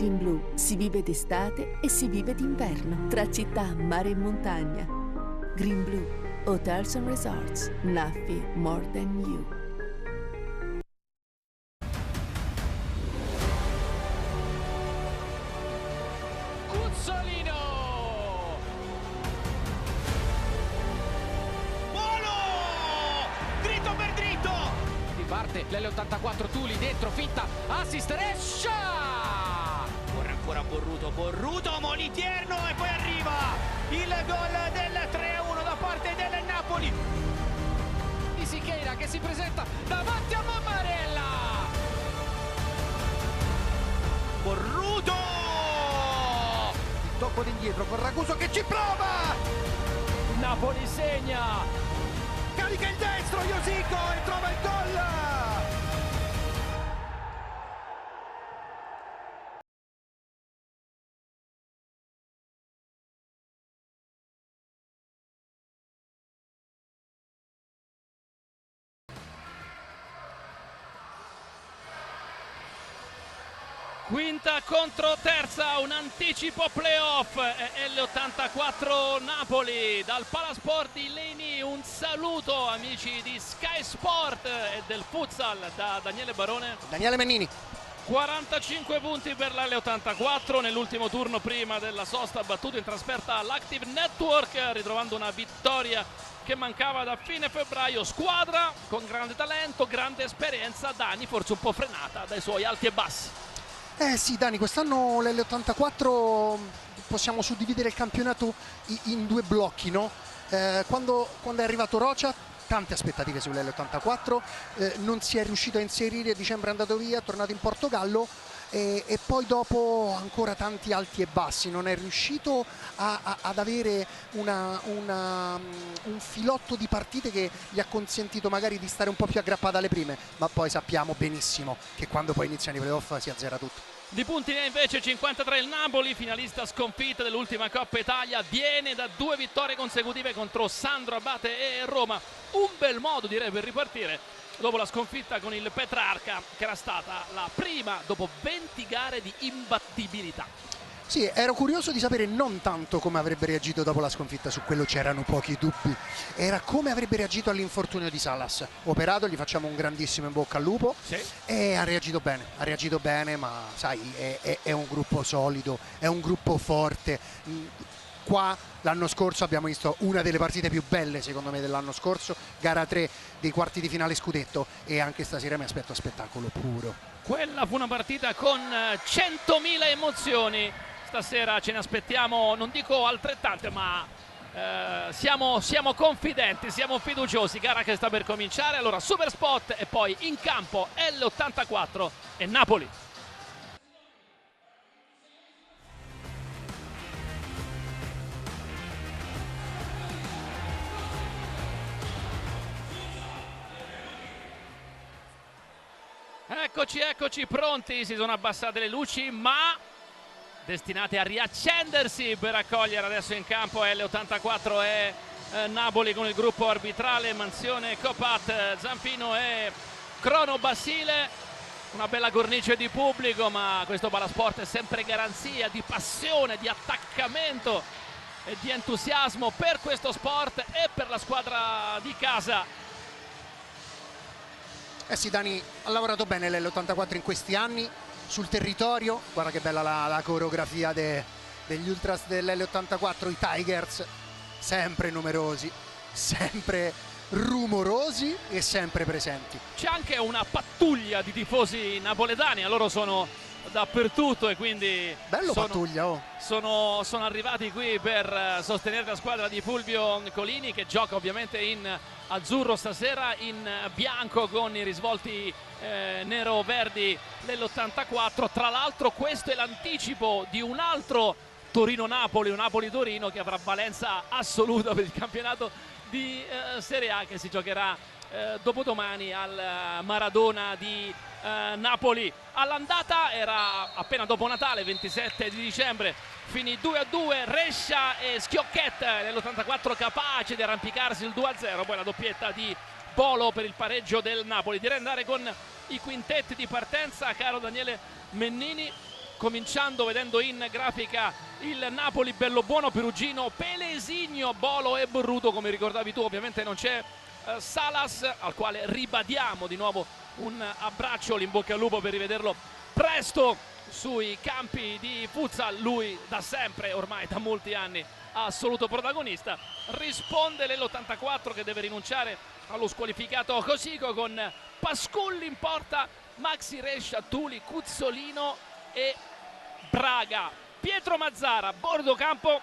Green Blue si vive d'estate e si vive d'inverno, tra città, mare e montagna. Green Blue, Hotels and Resorts, nothing more than you. Cuzzolino! Volo! Dritto per dritto! Di parte l'L84 Tuli dentro, finta, assist, Rescia! Corre ancora Borruto, Molitierno e poi arriva il gol del 3-1 da parte del Napoli. Di Siqueira che si presenta davanti a Mammarella. Borruto! Il tocco d'indietro con Raguso che ci prova! Napoli segna! Carica il destro, Iosico e trova il gol! Quinta contro terza, un anticipo playoff, L84 Napoli dal Palasport di Leni. Un saluto amici di Sky Sport e del futsal da Daniele Barone. Daniele Mennini. 45 punti per la L84 nell'ultimo turno prima della sosta, battuto in trasferta l'Active Network, ritrovando una vittoria che mancava da fine febbraio. Squadra con grande talento, grande esperienza, Dani forse un po' frenata dai suoi alti e bassi. Sì Dani, quest'anno l'L84 possiamo suddividere il campionato in due blocchi, no? Quando è arrivato Rocia, tante aspettative sull'L84, non si è riuscito a inserire, a dicembre è andato via, è tornato in Portogallo e poi dopo ancora tanti alti e bassi, non è riuscito ad avere un filotto di partite che gli ha consentito magari di stare un po' più aggrappata alle prime, ma poi sappiamo benissimo che quando poi iniziano i playoff si azzera tutto. Di punti ne ha invece 53 il Napoli, finalista sconfitta dell'ultima Coppa Italia, viene da 2 vittorie consecutive contro Sandro Abate e Roma. Un bel modo direi per ripartire dopo la sconfitta con il Petrarca, che era stata la prima dopo 20 gare di imbattibilità. Sì, ero curioso di sapere non tanto come avrebbe reagito dopo la sconfitta, su quello c'erano pochi dubbi, era come avrebbe reagito all'infortunio di Salas. Operato, gli facciamo un grandissimo in bocca al lupo, sì. E ha reagito bene, ma sai, è un gruppo solido, è un gruppo forte. Qua l'anno scorso abbiamo visto una delle partite più belle secondo me dell'anno scorso, gara 3 dei quarti di finale scudetto, e anche stasera mi aspetto spettacolo puro. Quella fu una partita con 100.000 emozioni. Stasera ce ne aspettiamo, non dico altrettante, ma siamo confidenti, siamo fiduciosi. Gara che sta per cominciare, allora super spot e poi in campo L84 e Napoli. Eccoci pronti, si sono abbassate le luci ma destinate a riaccendersi per accogliere adesso in campo L84 e Napoli con il gruppo arbitrale Manzione, Copat, Zampino e Crono Basile. Una bella cornice di pubblico, ma questo Palasport è sempre garanzia di passione, di attaccamento e di entusiasmo per questo sport e per la squadra di casa. Sì Dani, ha lavorato bene l'L84 in questi anni sul territorio, guarda che bella la coreografia degli ultras dell'L84, i Tigers, sempre numerosi, sempre rumorosi e sempre presenti. C'è anche una pattuglia di tifosi napoletani, loro sono dappertutto e quindi bello pattuglia, oh. sono arrivati qui per sostenere la squadra di Fulvio Colini, che gioca ovviamente in azzurro stasera, in bianco con i risvolti nero-verdi dell'84. Tra l'altro questo è l'anticipo di un altro Torino-Napoli, un Napoli-Torino che avrà valenza assoluta per il campionato di Serie A, che si giocherà dopodomani al Maradona di Napoli. All'andata era appena dopo Natale, 27 di dicembre, finì 2-2, Rescia e Schiocchet nell'84 capace di arrampicarsi il 2-0, poi la doppietta di Bolo per il pareggio del Napoli. Direi andare con i quintetti di partenza, caro Daniele Mennini. cominciando vedendo in grafica il Napoli bello buono, Perugino, Pelesigno, Bolo e Borruto, come ricordavi tu. Ovviamente non c'è Salas, al quale ribadiamo di nuovo un abbraccio, l'in bocca al lupo per rivederlo presto sui campi di futsal. Lui da sempre, ormai da molti anni, assoluto protagonista. Risponde l'84 che deve rinunciare allo squalificato Cosico, con Pasculli in porta, Maxi Rescia, Tuli, Cuzzolino e Braga. Pietro Mazzara, bordo campo,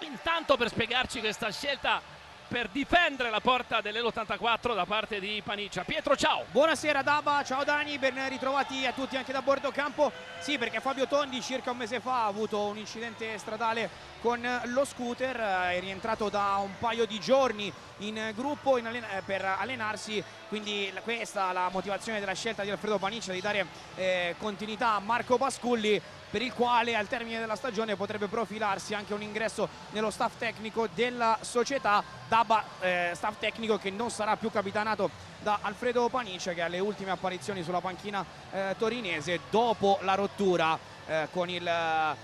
intanto per spiegarci questa scelta per difendere la porta dell'84 da parte di Paniccia. Pietro, ciao! Buonasera Daba, ciao Dani, ben ritrovati a tutti anche da bordo campo. Sì, perché Fabio Tondi circa un mese fa ha avuto un incidente stradale con lo scooter, è rientrato da un paio di giorni in gruppo per allenarsi, quindi questa è la motivazione della scelta di Alfredo Paniccia di dare continuità a Marco Pasculli, per il quale al termine della stagione potrebbe profilarsi anche un ingresso nello staff tecnico della società. Daba, staff tecnico che non sarà più capitanato da Alfredo Paniccia, che alle ultime apparizioni sulla panchina torinese dopo la rottura con la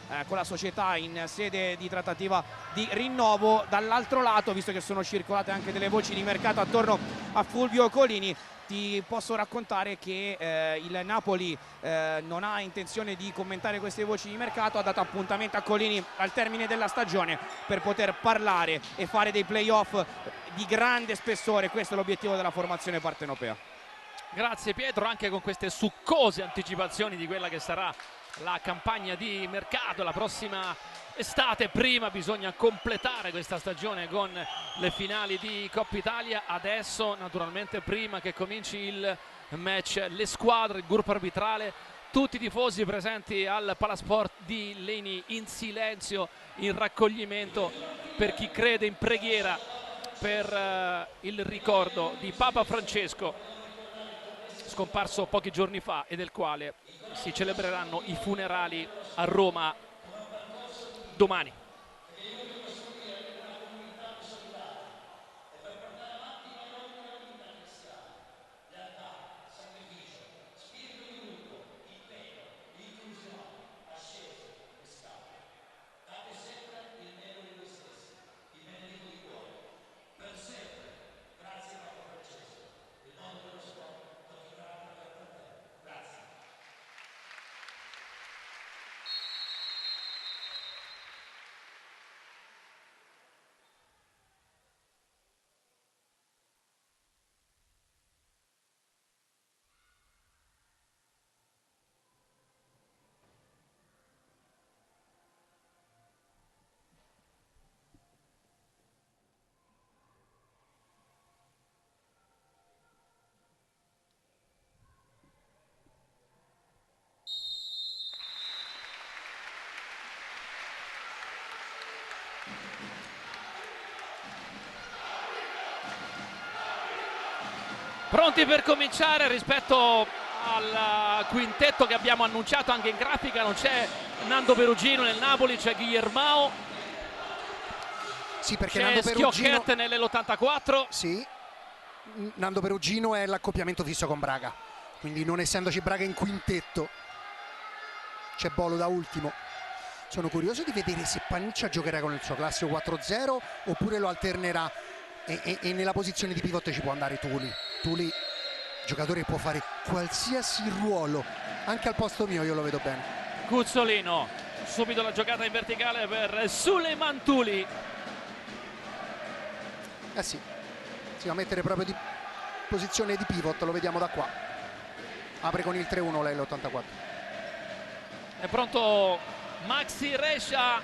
società in sede di trattativa di rinnovo. Dall'altro lato, visto che sono circolate anche delle voci di mercato attorno a Fulvio Colini, ti posso raccontare che il Napoli non ha intenzione di commentare queste voci di mercato, ha dato appuntamento a Colini al termine della stagione per poter parlare e fare dei playoff di grande spessore. Questo è l'obiettivo della formazione partenopea. Grazie Pietro, anche con queste succose anticipazioni di quella che sarà la campagna di mercato la prossima estate. Prima bisogna completare questa stagione con le finali di Coppa Italia. Adesso naturalmente, prima che cominci il match, le squadre, il gruppo arbitrale, tutti i tifosi presenti al Palasport di Leni in silenzio, in raccoglimento per chi crede, in preghiera per il ricordo di Papa Francesco, scomparso pochi giorni fa, e del quale si celebreranno i funerali a Roma domani. Pronti per cominciare. Rispetto al quintetto che abbiamo annunciato anche in grafica, non c'è Nando Perugino nel Napoli, c'è Guillermao, Sì, perché c'è Nando Perugino, Schiocchette nell'84. sì, Nando Perugino è l'accoppiamento fisso con Braga, quindi non essendoci Braga in quintetto c'è Bolo da ultimo. Sono curioso di vedere se Paniccia giocherà con il suo classico 4-0 oppure lo alternerà, e nella posizione di pivot ci può andare Tuli. Tuli, giocatore che può fare qualsiasi ruolo, anche al posto mio io lo vedo bene. Cuzzolino, subito la giocata in verticale per Suleiman Tuli. Sì, si va a mettere proprio di posizione di pivot, lo vediamo da qua. Apre con il 3-1 lei l'84. È pronto Maxi Rescia,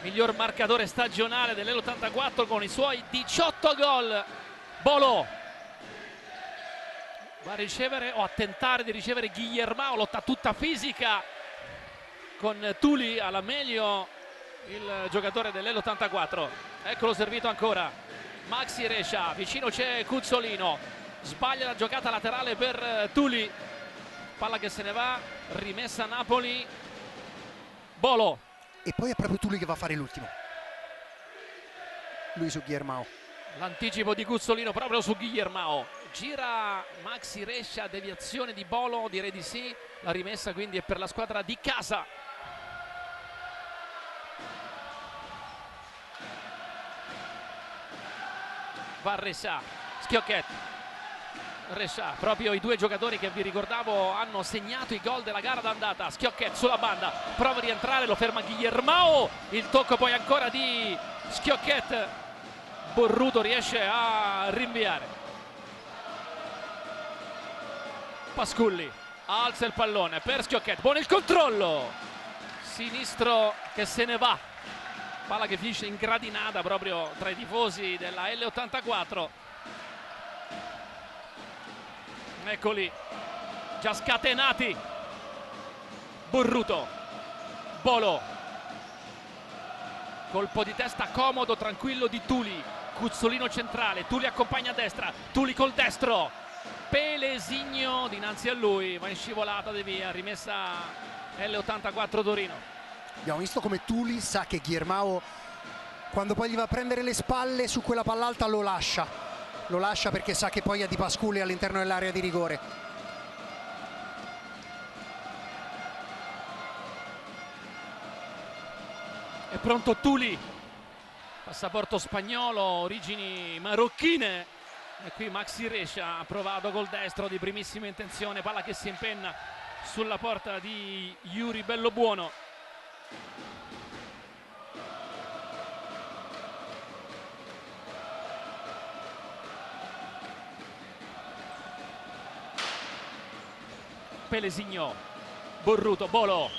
miglior marcatore stagionale dell'84 con i suoi 18 gol. Bolo va a ricevere o a tentare di ricevere Guillermao, lotta tutta fisica con Tuli alla meglio, il giocatore dell'84. Eccolo servito ancora Maxi Rescia, vicino c'è Cuzzolino, sbaglia la giocata laterale per Tuli, palla che se ne va, rimessa Napoli. Bolo, E poi è proprio Tuli che va a fare l'ultimo, lui su Guillermao. l'anticipo di Cuzzolino proprio su Guillermao. gira Maxi Rescia, deviazione di Bolo, direi di sì. La rimessa quindi è per la squadra di casa. Va Rescia, Schiocchetti. Rescia, proprio i due giocatori che vi ricordavo hanno segnato i gol della gara d'andata. Schiocchetti sulla banda, prova a rientrare, lo ferma Guillermao. Il tocco poi ancora di Schiocchetti. Borruto riesce a rinviare. Pasculli alza il pallone per Schiocchetti, buono il controllo, sinistro che se ne va, palla che finisce in gradinata proprio tra i tifosi della L84. Eccoli già scatenati. Borruto, Bolo, colpo di testa comodo, tranquillo di Tuli. Cuzzolino centrale, Tuli accompagna a destra, Tuli col destro, Pelesigno dinanzi a lui, va in scivolata di via, rimessa L84 Torino. Abbiamo visto come Tuli sa che Guillermao, quando poi gli va a prendere le spalle su quella palla alta, lo lascia perché sa che poi ha Di Pasculli all'interno dell'area di rigore. È pronto Tuli, passaporto spagnolo, origini marocchine. E qui Maxi Rescia ha provato col destro di primissima intenzione, palla che si impenna sulla porta di Yuri Bellobuono. Pelesigno, Borruto, Bolo,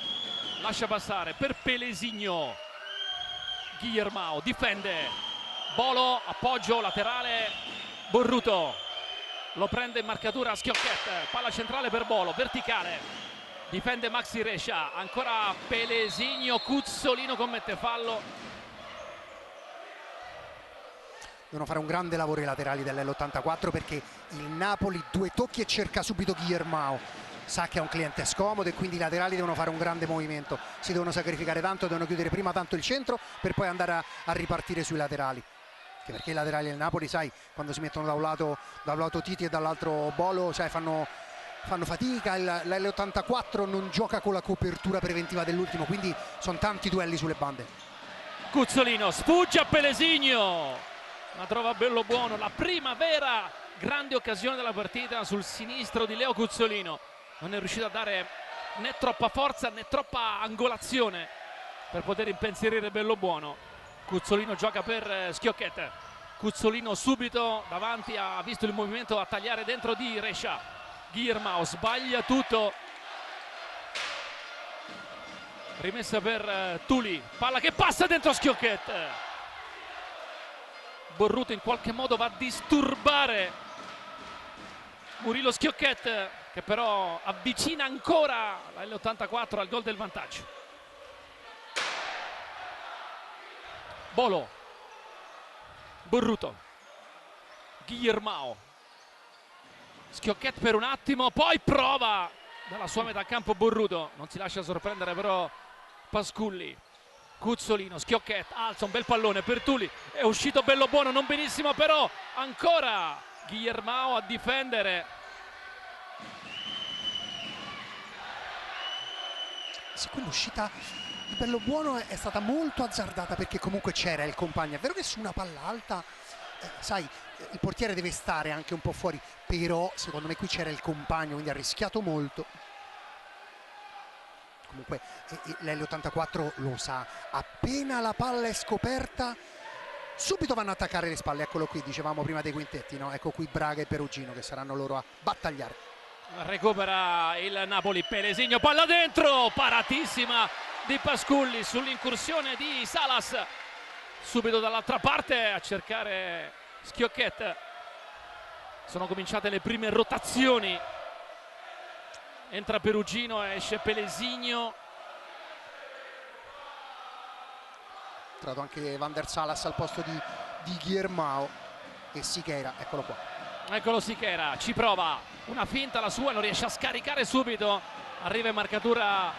lascia passare per Pelesigno. Guillermao difende, Bolo, appoggio laterale. Borruto lo prende in marcatura Schiocchetti, palla centrale per Bolo, verticale, difende Maxi Rescia, ancora Pelesigno, Cuzzolino commette fallo. Devono fare un grande lavoro i laterali dell'L84 perché il Napoli due tocchi e cerca subito Guillermao, sa che è un cliente scomodo e quindi i laterali devono fare un grande movimento, si devono sacrificare tanto, devono chiudere prima tanto il centro per poi andare a ripartire sui laterali. Perché i laterali del Napoli, sai, quando si mettono da un lato Titi e dall'altro Bolo, sai, fanno fatica. L'L84 non gioca con la copertura preventiva dell'ultimo, quindi sono tanti duelli sulle bande. Cuzzolino sfugge a Pelesigno, ma trova Bellobuono, la prima vera grande occasione della partita sul sinistro di Leo Cuzzolino. Non è riuscito a dare né troppa forza né troppa angolazione per poter impensierire Bellobuono. Cuzzolino gioca per Schiocchetti, Cuzzolino subito davanti, ha visto il movimento a tagliare dentro di Rescia. Guillermao sbaglia tutto, rimessa per Tuli, palla che passa dentro Schiocchetti. Borruto in qualche modo va a disturbare Murilo Schiocchetti, che però avvicina ancora la L84 al gol del vantaggio. Bolo, Borruto, Guillermao, Schiocchetti per un attimo, poi prova dalla sua metà campo Borruto, non si lascia sorprendere però Pasculli. Cuzzolino, Schiocchetti, alza un bel pallone per Tuli, è uscito Bellobuono, non benissimo però, ancora Guillermao a difendere. Sì, quell'uscita di Bellobuono è stata molto azzardata perché comunque c'era il compagno. È vero che su una palla alta, sai, il portiere deve stare anche un po' fuori, però secondo me qui c'era il compagno, quindi ha rischiato molto. Comunque l'L84 lo sa, appena la palla è scoperta subito vanno a attaccare le spalle. Eccolo qui, dicevamo prima dei quintetti, no? Ecco qui Braga e Perugino che saranno loro a battagliare. Recupera il Napoli, Pelesigno, palla dentro, paratissima di Pasculli sull'incursione di Salas, subito dall'altra parte a cercare Schiocchetti. Sono cominciate le prime rotazioni, entra Perugino, esce Pelesigno. È entrato anche Van der Salas al posto di Guillermao e Sichera, eccolo qua. Eccolo Sichera, ci prova, una finta la sua, non riesce a scaricare subito, arriva in marcatura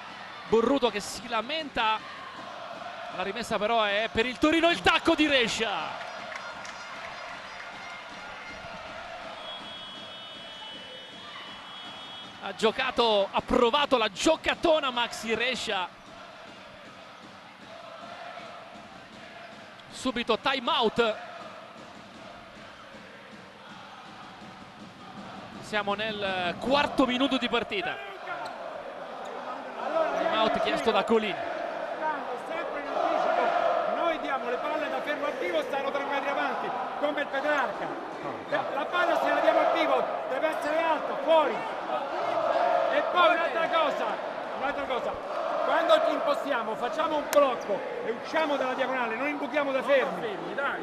Borruto che si lamenta, la rimessa però è per il Torino, il tacco di Rescia. ha provato la giocatona Maxi Rescia. Subito time out. Siamo nel quarto minuto di partita. Time out chiesto da Colini. Sempre in anticipo, noi diamo le palle da fermo attivo, stanno 3 metri avanti, come il Petrarca. La palla se la diamo attivo, deve essere alto, fuori. E poi un'altra cosa, quando ci impostiamo, facciamo un blocco e usciamo dalla diagonale, non imbuchiamo da fermi. Dai,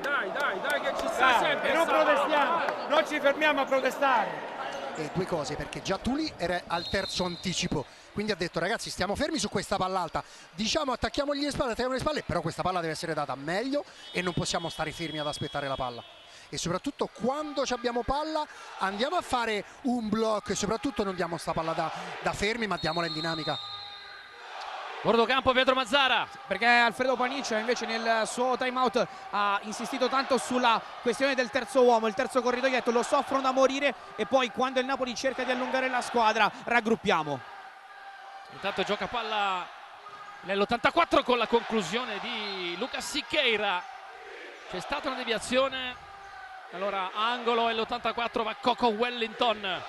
che ci sta sempre. E non protestiamo, non ci fermiamo a protestare. E due cose, perché già Tuli era al terzo anticipo, quindi ha detto ragazzi stiamo fermi su questa palla alta, diciamo attacchiamogli le spalle, però questa palla deve essere data meglio e non possiamo stare fermi ad aspettare la palla. E soprattutto quando abbiamo palla andiamo a fare un blocco e soprattutto non diamo sta palla da fermi, ma diamola in dinamica. Bordocampo, Pietro Mazzara. Perché Alfredo Paniccia invece nel suo time out ha insistito tanto sulla questione del terzo uomo, il terzo corridoietto, lo soffrono da morire e poi quando il Napoli cerca di allungare la squadra raggruppiamo. Intanto gioca palla nell'84 con la conclusione di Lucas Siqueira. C'è stata una deviazione, allora angolo e l'84 va Coco Wellington.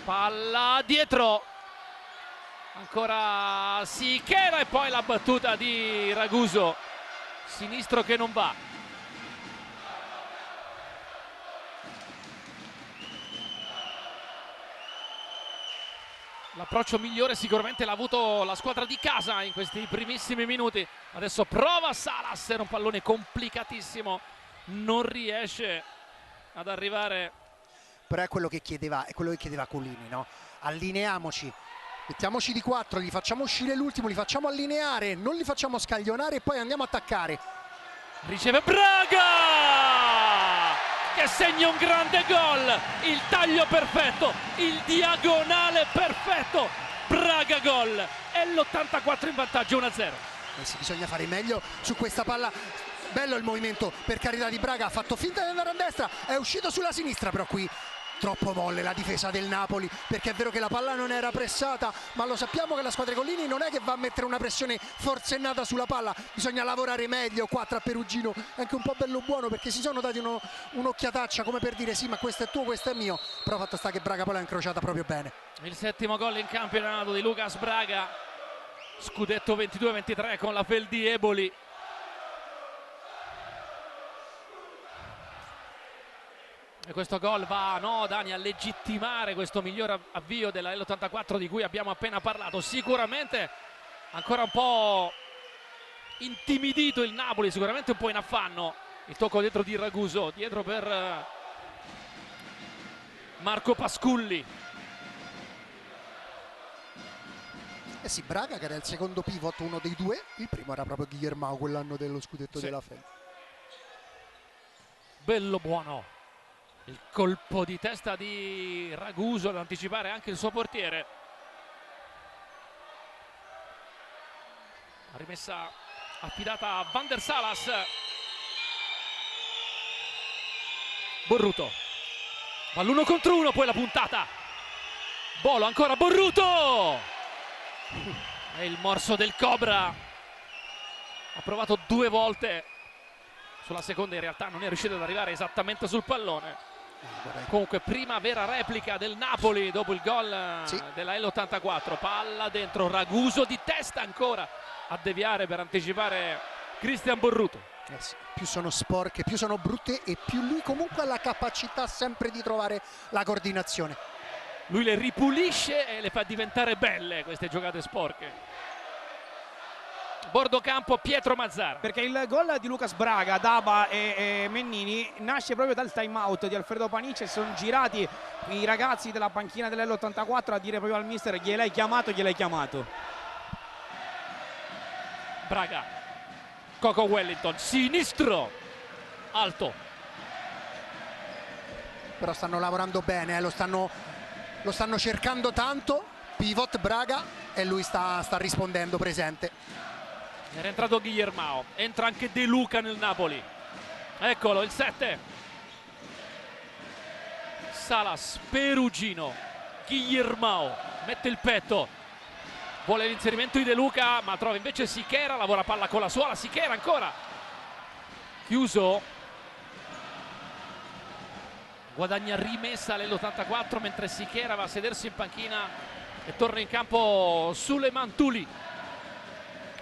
Palla dietro, ancora Siqueira e poi la battuta di Raguso, sinistro che non va. L'approccio migliore sicuramente l'ha avuto la squadra di casa in questi primissimi minuti. Adesso prova Salas, era un pallone complicatissimo, non riesce ad arrivare. Però è quello che chiedeva Colini, no? Allineiamoci, mettiamoci di 4, gli facciamo uscire l'ultimo, li facciamo allineare, non li facciamo scaglionare e poi andiamo a attaccare. Riceve Braga che segna un grande gol, il taglio perfetto, il diagonale perfetto. Braga gol, è l'84 in vantaggio 1-0. Sì, bisogna fare meglio su questa palla. Bello il movimento, per carità, di Braga, ha fatto finta di andare a destra, è uscito sulla sinistra, però qui troppo molle la difesa del Napoli, perché è vero che la palla non era pressata, ma lo sappiamo che la squadra Collini non è che va a mettere una pressione forsennata sulla palla, bisogna lavorare meglio qua tra Perugino, è anche un po' bello buono perché si sono dati un'occhiataccia come per dire sì ma questo è tuo, questo è mio, però fatto sta che Braga poi l'ha incrociata proprio bene. Il settimo gol in campionato di Lucas Braga, scudetto 22-23 con la Feldi Eboli. E questo gol va, no Dani, a legittimare questo miglior avvio della L84 di cui abbiamo appena parlato. Sicuramente ancora un po' intimidito il Napoli, sicuramente un po' in affanno. Il tocco dietro di Raguso, dietro per Marco Pasculli. Eh sì, Braga che era il secondo pivot, uno dei due, il primo era proprio Guillermo quell'anno dello scudetto della Feldi. Bello buono. Il colpo di testa di Raguso ad anticipare anche il suo portiere. La rimessa affidata a Van der Salas. Borruto. Va l'1 contro 1, poi la puntata. Bolo ancora Borruto. E il morso del Cobra. Ha provato 2 volte. Sulla seconda in realtà non è riuscito ad arrivare esattamente sul pallone. Comunque prima vera replica del Napoli dopo il gol della L84. Palla dentro, Raguso di testa ancora a deviare per anticipare Cristian Borruto. Sì, più sono sporche, più sono brutte e più lui comunque ha la capacità sempre di trovare la coordinazione. Lui le ripulisce e le fa diventare belle queste giocate sporche. Bordocampo, Pietro Mazzara. Perché il gol di Lucas Braga, Daba e Mennini nasce proprio dal time out di Alfredo Paniccia e sono girati i ragazzi della panchina dell'L84 a dire proprio al mister gliel'hai chiamato, gliel'hai chiamato. Braga, Coco Wellington, sinistro, alto. Però stanno lavorando bene, lo stanno cercando tanto, pivot Braga, e lui sta rispondendo presente. Era entrato Guillermo, entra anche De Luca nel Napoli. Eccolo il 7. Salas, Perugino, Guillermao, mette il petto, vuole l'inserimento di De Luca ma trova invece Sichera, lavora palla con la suola, Sichera ancora, chiuso, guadagna rimessa l'84 mentre Sichera va a sedersi in panchina e torna in campo Suleiman Tuli.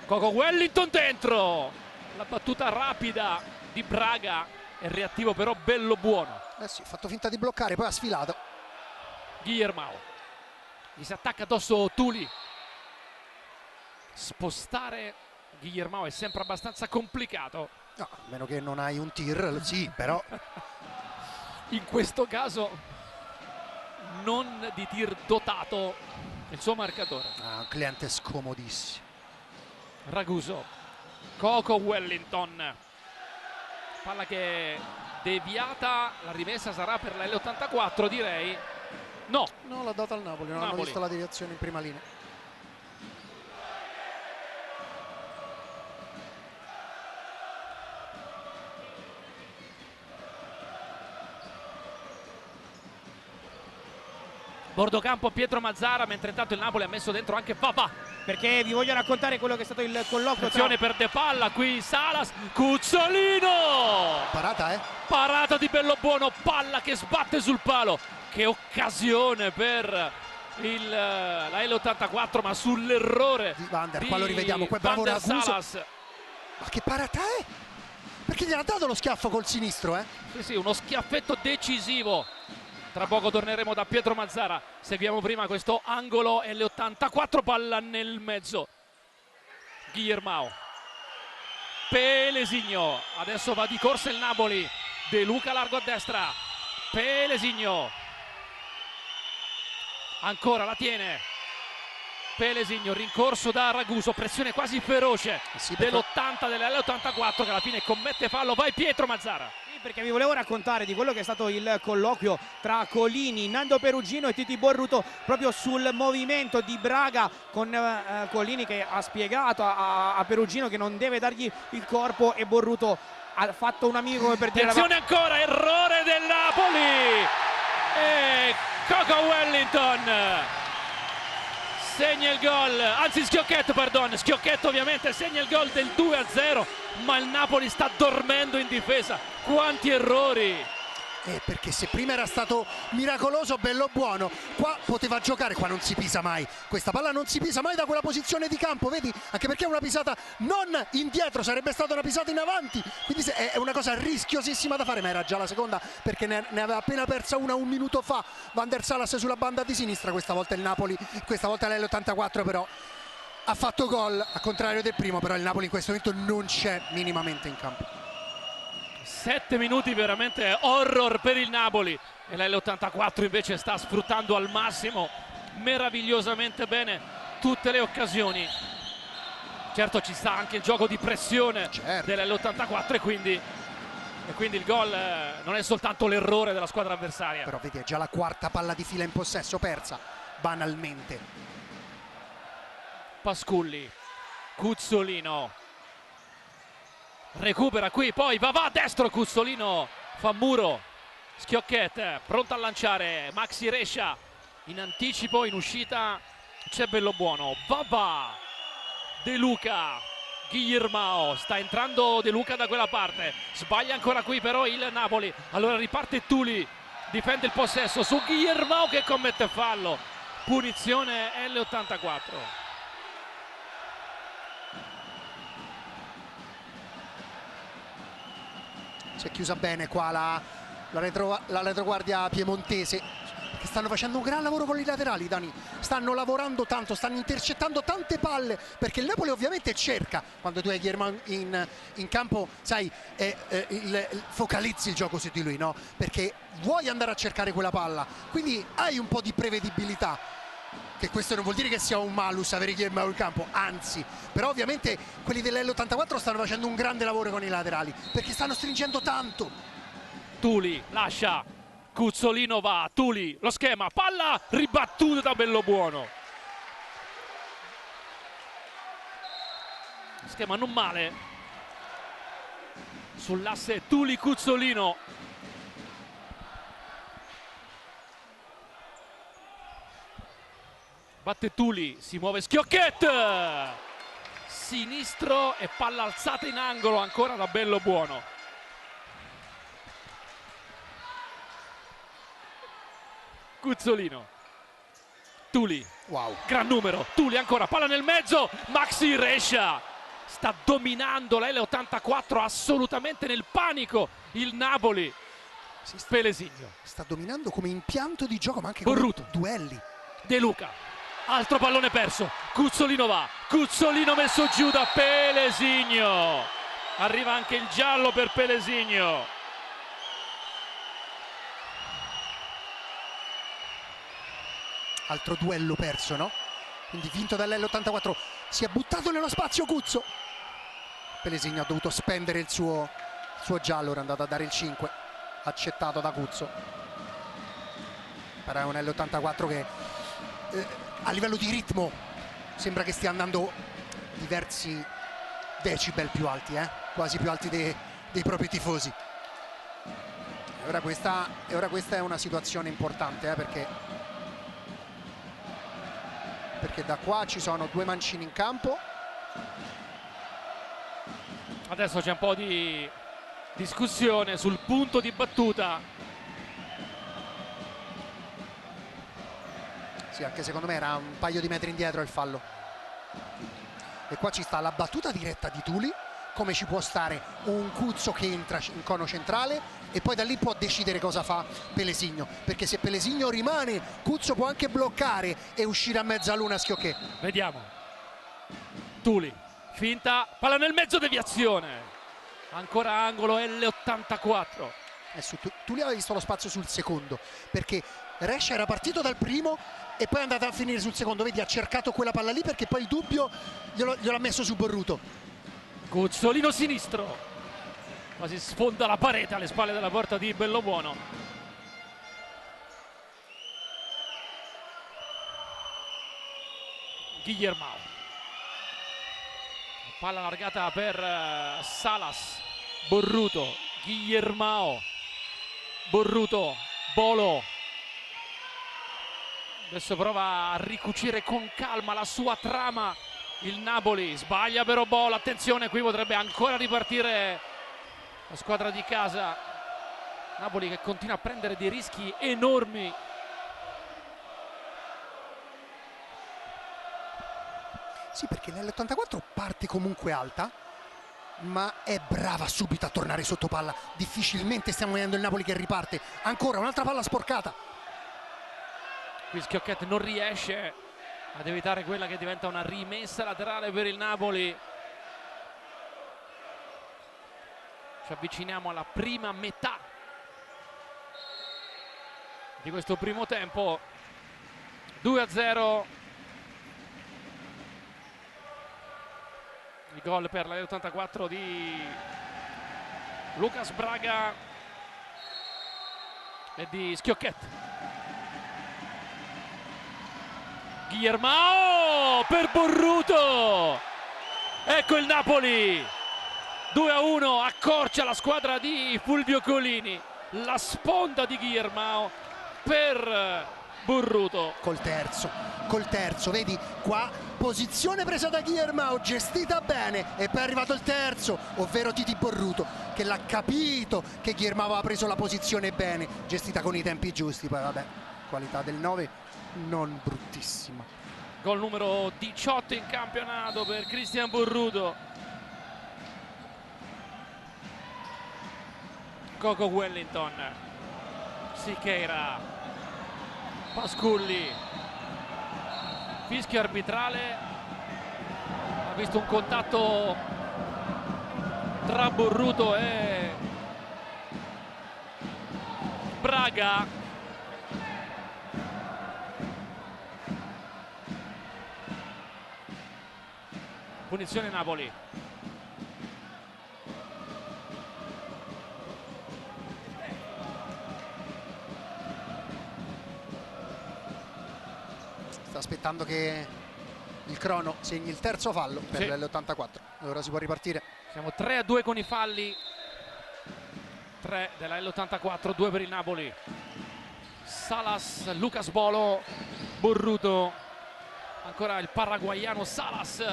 Coco Wellington dentro, la battuta rapida di Braga, è reattivo però bello buono. Sì, ha fatto finta di bloccare, poi ha sfilato. Guillermao, gli si attacca addosso Tuli, spostare Guillermao è sempre abbastanza complicato. No, a meno che non hai un tir, sì, però in questo caso non di tir dotato il suo marcatore. un cliente scomodissimo. Raguso, Coco Wellington, palla che è deviata, la rimessa sarà per la L84 direi. No, l'ha data al Napoli, non hanno Napoli. visto la deviazione in prima linea. bordo campo Pietro Mazzara, mentre intanto il Napoli ha messo dentro anche Papà. Perché vi voglio raccontare quello che è stato il colloquio tra... Attenzione per De Palla, qui Salas, Cuzzolino! Parata, Parata di Bellobuono, palla che sbatte sul palo. Che occasione per la L84, ma sull'errore di Vander, qua lo rivediamo, qua bravo Raguso. Salas. Ma che parata è? Perché gli ha dato lo schiaffo col sinistro, Sì, sì, uno schiaffetto decisivo. Tra poco torneremo da Pietro Mazzara. Seguiamo prima questo angolo L84, palla nel mezzo. Guillermao. Pelesigno. Adesso va di corsa il Napoli. De Luca largo a destra. Pelesigno. Ancora la tiene. Pelesigno, rincorso da Raguso, pressione quasi feroce dell'80 dell'L84 che alla fine commette fallo. Vai Pietro Mazzara. Perché vi volevo raccontare di quello che è stato il colloquio tra Colini, Nando Perugino e Titi Borruto proprio sul movimento di Braga, con Colini che ha spiegato a Perugino che non deve dargli il corpo e Borruto ha fatto un amico per dire... Attenzione ancora, errore del Napoli e Coco Wellington segna il gol, anzi Schiocchetto, pardon, Schiocchetto ovviamente segna il gol del 2-0, ma il Napoli sta dormendo in difesa. Quanti errori! Perché se prima era stato miracoloso, Bellobuono, qua poteva giocare, qua non si pisa mai, questa palla non si pisa mai da quella posizione di campo, vedi? Anche perché è una pisata non indietro, sarebbe stata una pisata in avanti, quindi è una cosa rischiosissima da fare, ma era già la seconda perché ne aveva appena persa una un minuto fa Van der Salas sulla banda di sinistra. Questa volta il Napoli, questa volta l'L84 però ha fatto gol, al contrario del primo, però il Napoli in questo momento non c'è minimamente in campo. 7 minuti veramente horror per il Napoli e la L84 invece sta sfruttando al massimo meravigliosamente bene tutte le occasioni. Certo ci sta anche il gioco di pressione della L84 e quindi il gol non è soltanto l'errore della squadra avversaria. Però vedi, è già la quarta palla di fila in possesso persa, banalmente. Pasculli, Cuzzolino recupera qui, poi va a destro, Cuzzolino fa muro, Schiocchet pronto a lanciare, Maxi Rescia in anticipo, in uscita c'è Bellobuono, va De Luca, Guillermao, sta entrando De Luca da quella parte, sbaglia ancora qui però il Napoli, allora riparte Tuli, difende il possesso su Guillermao che commette fallo, punizione L84. Si è chiusa bene qua la retroguardia piemontese, che stanno facendo un gran lavoro con i laterali, Dani, stanno lavorando tanto, stanno intercettando tante palle, perché il Napoli ovviamente cerca, quando tu hai Guillermo in campo, sai, focalizzi il gioco su di lui, no? Perché vuoi andare a cercare quella palla, quindi hai un po' di prevedibilità, che questo non vuol dire che sia un malus avere Guillermo in campo, anzi, però ovviamente quelli dell'L84 stanno facendo un grande lavoro con i laterali, perché stanno stringendo tanto. Tuli lascia, Cuzzolino va, Tuli, lo schema, palla ribattuta da Bellobuono. Schema non male. Sull'asse Tuli-Cuzzolino. batte Tuli, si muove Schiocchet, sinistro e palla alzata in angolo ancora da Bello Buono. Guzzolino, Tuli, Wow. gran numero, Tuli ancora, palla nel mezzo, Maxi Rescia sta dominando la L84, assolutamente nel panico il Napoli. Pelesigno, Sta dominando come impianto di gioco, ma anche Borruto, come duelli. De Luca, altro pallone perso, Guzzolino va, Guzzolino messo giù da Pelesigno, arriva anche il giallo per Pelesigno. Altro duello perso, no? Quindi vinto dall'L84, si è buttato nello spazio Guzzo. Pelesigno ha dovuto spendere il suo giallo, era andato a dare il 5, accettato da Guzzo. Però è un L84 che a livello di ritmo sembra che stia andando diversi decibel più alti, quasi più alti dei propri tifosi. E ora questa è una situazione importante, perché da qua ci sono 2 mancini in campo. Adesso c'è un po' di discussione sul punto di battuta. Sì, anche secondo me era un paio di metri indietro il fallo. E qua ci sta la battuta diretta di Tuli, come ci può stare un Guzzo che entra in cono centrale e poi da lì può decidere cosa fa Pelesigno, perché se Pelesigno rimane, Guzzo può anche bloccare e uscire a mezzaluna Schiocchet. Vediamo, Tuli, finta, palla nel mezzo, deviazione, ancora angolo, L84. Tuli aveva visto lo spazio sul secondo, perché Rescia era partito dal primo e poi è andato a finire sul secondo, vedi, ha cercato quella palla lì perché poi il dubbio gliel'ha messo su Borruto. Guzzolino sinistro, quasi sfonda la parete alle spalle della porta di Bello Buono. Guillermao, palla allargata per Salas, Borruto, Guillermao, Borruto, Bolo. Adesso prova a ricucire con calma la sua trama il Napoli, sbaglia però Bolo, attenzione, qui potrebbe ancora ripartire la squadra di casa. Napoli che continua a prendere dei rischi enormi. Sì, perché l'L84 parte comunque alta, ma è brava subito a tornare sotto palla. Difficilmente stiamo vedendo il Napoli che riparte. Ancora un'altra palla sporcata. Qui Schiocchet non riesce ad evitare quella che diventa una rimessa laterale per il Napoli. Ci avviciniamo alla prima metà di questo primo tempo. 2-0. Il gol per la L84 di Lucas Braga e di Schiocchet. Guillermao per Borruto, ecco il Napoli 2-1, accorcia la squadra di Fulvio Colini, la sponda di Guillermao per Borruto. Col terzo, vedi qua, posizione presa da Guillermao, gestita bene, e poi è arrivato il terzo, ovvero Titi Borruto, che l'ha capito che Guillermao ha preso la posizione bene, gestita con i tempi giusti. Poi vabbè, qualità del 9 non bruttissima. Gol numero 18 in campionato per Cristian Borruto. Coco Wellington, Siqueira, Pasculli, fischio arbitrale, ha visto un contatto tra Borruto e Braga. Punizione Napoli. Sta aspettando che il crono segni il terzo fallo per l'L84. Ora si può ripartire. Siamo 3-2 con i falli. 3 della L84, 2 per il Napoli. Salas, Lucas Bolo, Borruto, ancora il paraguaiano Salas.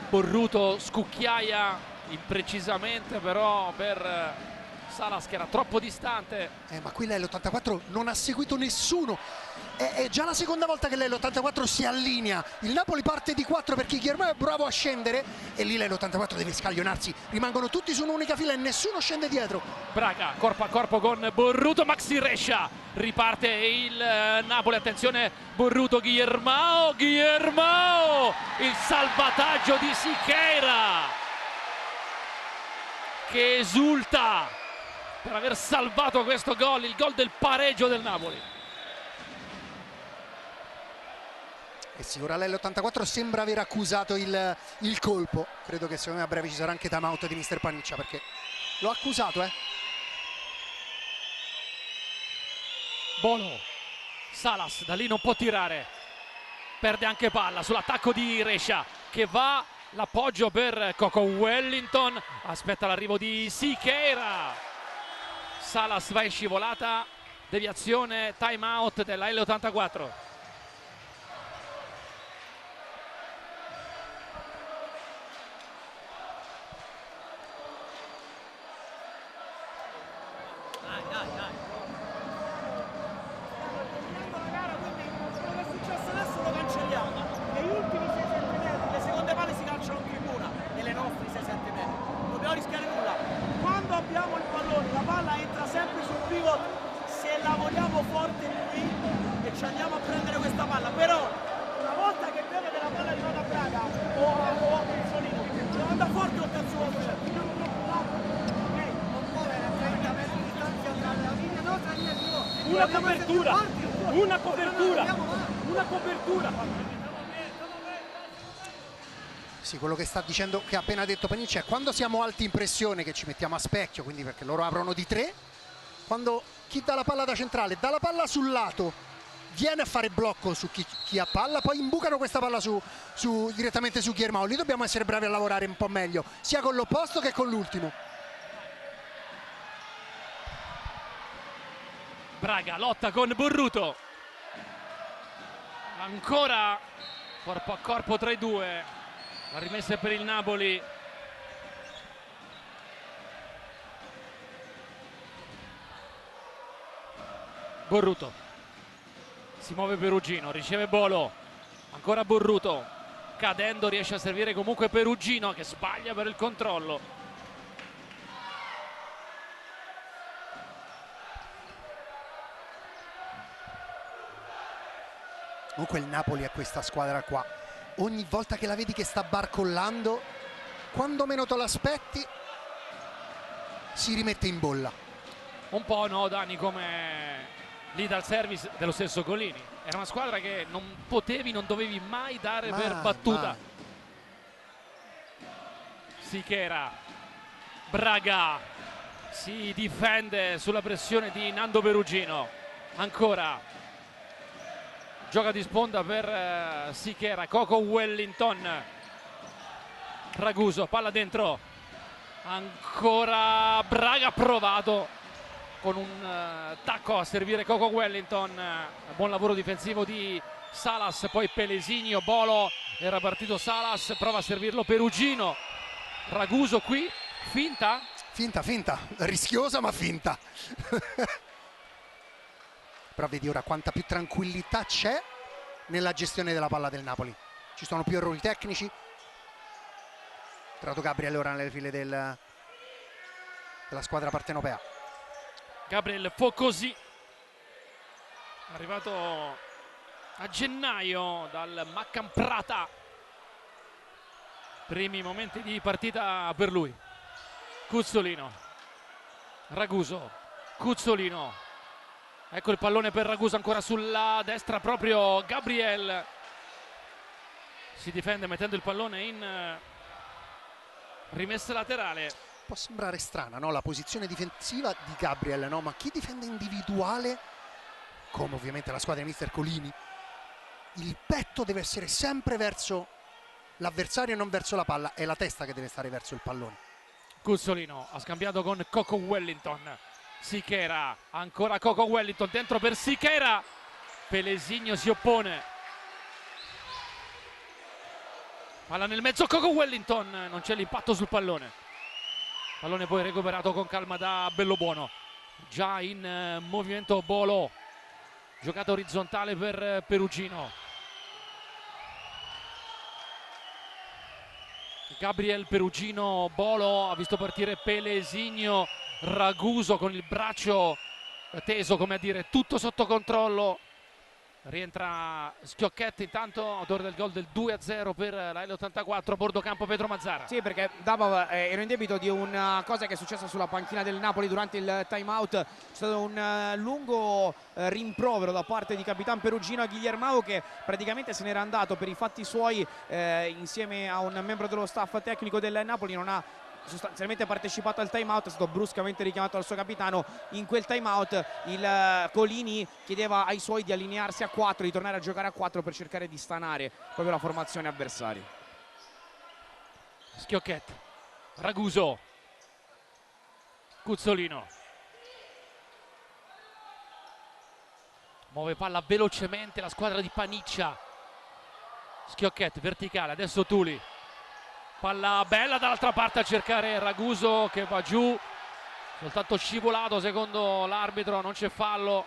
Borruto scucchiaia imprecisamente però per Salas, che era troppo distante. Ma qui l'L84 non ha seguito nessuno. È già la seconda volta che l'L84 si allinea. Il Napoli parte di 4 perché Guillermo è bravo a scendere e lì l'L84 deve scaglionarsi. Rimangono tutti su un'unica fila e nessuno scende dietro. Braga corpo a corpo con Borruto, Maxi Rescia. Riparte il Napoli, attenzione Borruto, Guillermo, il salvataggio di Siqueira che esulta per aver salvato questo gol, il gol del pareggio del Napoli. E sì, ora l'L84 sembra aver accusato il colpo. Credo che secondo me a breve ci sarà anche time out di mister Paniccia, perché l'ho accusato, Bolo, Salas da lì non può tirare, perde anche palla sull'attacco di Rescia che va, l'appoggio per Coco Wellington, aspetta l'arrivo di Siqueira, Salas va in scivolata, deviazione, time out della L84. Abbiamo il pallone, la palla entra sempre sul pivot se lavoriamo forte qui e ci andiamo a prendere questa palla, però una volta che vedo che la palla è arrivata a Braga o a Pezzolino ci manda forte o terzo uomo non muovere a 30 metri di distanza tra la linea nostra e la linea una copertura. Sì, quello che sta dicendo, che ha appena detto Paniccia, è quando siamo alti in pressione che ci mettiamo a specchio, quindi perché loro aprono di 3, quando chi dà la palla da centrale dà la palla sul lato, viene a fare blocco su chi ha palla, poi imbucano questa palla direttamente su Guillermo. Lì dobbiamo essere bravi a lavorare un po' meglio, sia con l'opposto che con l'ultimo. Braga lotta con Borruto, ancora corpo a corpo tra i due. La rimessa è per il Napoli. Borruto. Si muove Perugino, riceve Bolo. Ancora Borruto. Cadendo riesce a servire comunque Perugino che sbaglia per il controllo. Comunque il Napoli è questa squadra qua. Ogni volta che la vedi che sta barcollando, quando meno te l'aspetti, si rimette in bolla. Un po', no, Dani, come lì dal service dello stesso Golini. Era una squadra che non potevi, non dovevi mai dare per battuta. Siqueira, Braga si difende sulla pressione di Nando Perugino. Ancora gioca di sponda per Siqueira, Coco Wellington, Raguso, palla dentro, ancora Braga provato con un tacco a servire Coco Wellington, buon lavoro difensivo di Salas, poi Pelesinho, Bolo, era partito Salas, prova a servirlo Perugino, Raguso qui, finta? Finta, rischiosa ma finta. Però vedi ora quanta più tranquillità c'è nella gestione della palla del Napoli. Ci sono più errori tecnici. Trato Gabriel ora nelle file della squadra partenopea. Gabriel Focosi, arrivato a gennaio dal Maccan Prata. Primi momenti di partita per lui. Cuzzolino, Raguso, Cuzzolino. Ecco il pallone per Raguso, ancora sulla destra proprio Gabriel. Si difende mettendo il pallone in rimessa laterale. Può sembrare strana, no? La posizione difensiva di Gabriel, no? Ma chi difende individuale, come ovviamente la squadra di mister Colini, il petto deve essere sempre verso l'avversario e non verso la palla. È la testa che deve stare verso il pallone. Cuzzolino ha scambiato con Coco Wellington. Siqueira, ancora Coco Wellington dentro per Siqueira. Pelesinho si oppone. Palla nel mezzo, Coco Wellington, non c'è l'impatto sul pallone. Pallone poi recuperato con calma da Bellobuono. Già in movimento Bolo. Giocata orizzontale per Perugino. Gabriel Perugino, Bolo, ha visto partire Pelesigno, Raguso con il braccio teso, come a dire tutto sotto controllo. Rientra Schiocchet, intanto autore del gol del 2-0 per la L84 a bordo campo Pedro Mazzara. Sì, perché Dabov ero in debito di una cosa che è successa sulla panchina del Napoli durante il time out. C'è stato un lungo rimprovero da parte di Capitan Perugino a Guillermao, che praticamente se n'era andato per i fatti suoi insieme a un membro dello staff tecnico del Napoli. Non ha sostanzialmente partecipato al time out, è stato bruscamente richiamato dal suo capitano. In quel time out il Colini chiedeva ai suoi di allinearsi a 4, di tornare a giocare a 4 per cercare di stanare proprio la formazione avversaria. Schiocchet, Raguso, Cuzzolino, muove palla velocemente la squadra di Paniccia. Schiocchet verticale, adesso Tuli. Palla bella dall'altra parte a cercare Raguso, che va giù, soltanto scivolato secondo l'arbitro, non c'è fallo.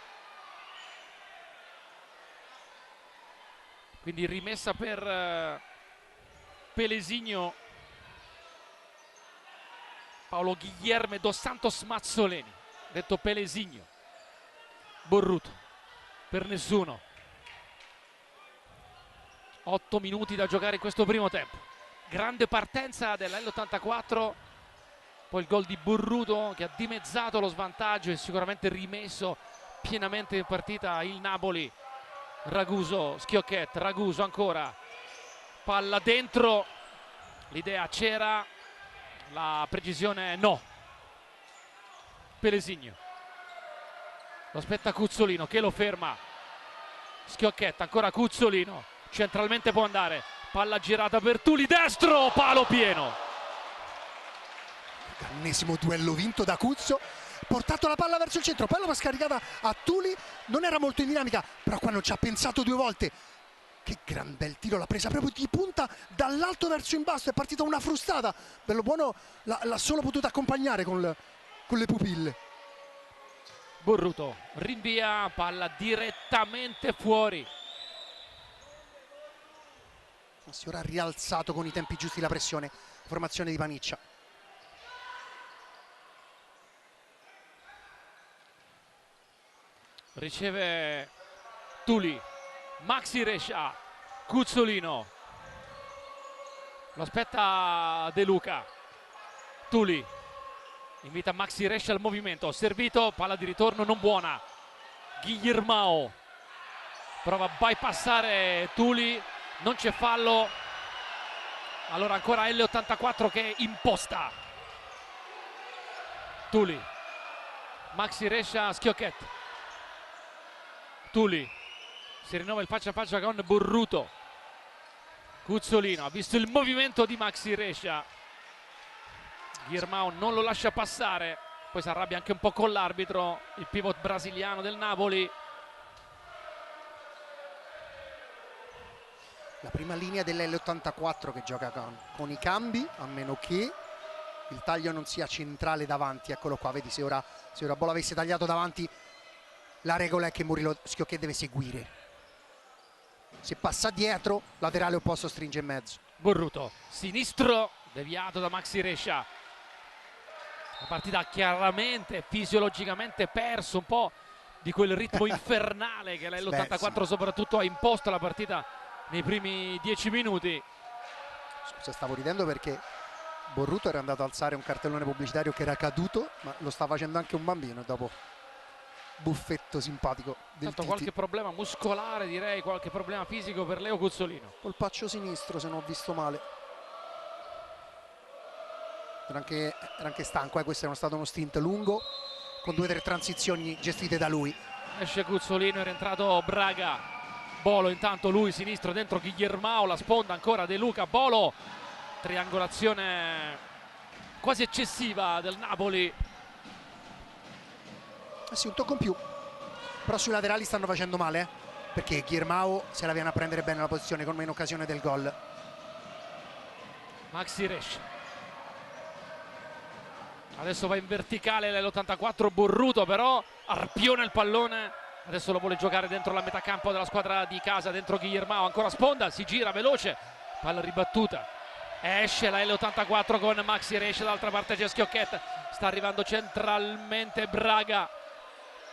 Quindi rimessa per Pelesigno. Paolo Guilherme dos Santos Mazzoleni, detto Pelesigno. Borruto per nessuno. 8 minuti da giocare in questo primo tempo. Grande partenza della L84, poi il gol di Borruto che ha dimezzato lo svantaggio e sicuramente rimesso pienamente in partita il Napoli. Raguso, Schiocchet, Raguso ancora, palla dentro, l'idea c'era, la precisione no. Pelesigno, lo aspetta Cuzzolino che lo ferma. Schiocchet, ancora Cuzzolino, centralmente può andare. Palla girata per Tuli, destro, palo pieno. Ennesimo duello vinto da Cuzzo, portato la palla verso il centro, palla va scaricata a Tuli, non era molto in dinamica, però qua non ci ha pensato 2 volte. Che gran bel tiro, l'ha presa proprio di punta dall'alto verso in basso, è partita una frustata. Bellobuono l'ha solo potuta accompagnare con le pupille. Borruto rinvia, palla direttamente fuori. Si ora ha rialzato con i tempi giusti la pressione, formazione di Paniccia. Riceve Tuli, Maxi Rescia, Cuzzolino, lo aspetta De Luca. Tuli invita Maxi Rescia al movimento, servito, palla di ritorno non buona. Guillermao prova a bypassare Tuli, non c'è fallo. Allora ancora L84 che imposta. Tuli, Maxi Rescia, Schiocchet. Tuli, si rinnova il faccia a faccia con Borruto. Cuzzolino ha visto il movimento di Maxi Rescia. Guillermao non lo lascia passare, poi si arrabbia anche un po' con l'arbitro, il pivot brasiliano del Napoli. La prima linea dell'L84 che gioca con i cambi, a meno che il taglio non sia centrale davanti. Eccolo qua, vedi, se ora Bola avesse tagliato davanti, la regola è che Murilo Schiocchet deve seguire. Se passa dietro, laterale opposto stringe in mezzo. Borruto, sinistro, deviato da Maxi Rescia. La partita ha chiaramente, fisiologicamente perso un po' di quel ritmo infernale che l'L84 soprattutto ha imposto alla partita nei primi 10 minuti. Scusa, stavo ridendo perché Borruto era andato a alzare un cartellone pubblicitario che era caduto, ma lo sta facendo anche un bambino dopo buffetto simpatico del Titi. Qualche problema muscolare, direi, qualche problema fisico per Leo Cuzzolino. Polpaccio sinistro, se non ho visto male. Era anche stanco, questo era stato uno stint lungo con 2 o 3 transizioni gestite da lui. Esce Cuzzolino, è rientrato Braga. Bolo intanto, lui sinistro dentro Guillermao, la sponda ancora De Luca. Bolo, triangolazione quasi eccessiva del Napoli. Sì, un tocco in più, però sui laterali stanno facendo male, perché Guillermao se la viene a prendere bene la posizione come in occasione del gol. Maxi Resch. Adesso va in verticale l'84 Borruto, però arpiona il pallone. Adesso lo vuole giocare dentro la metà campo della squadra di casa, dentro Guillermao, ancora sponda, si gira veloce, palla ribattuta. Esce la L84 con Maxi Resch, dall'altra parte c'è Schiocchetta, sta arrivando centralmente Braga.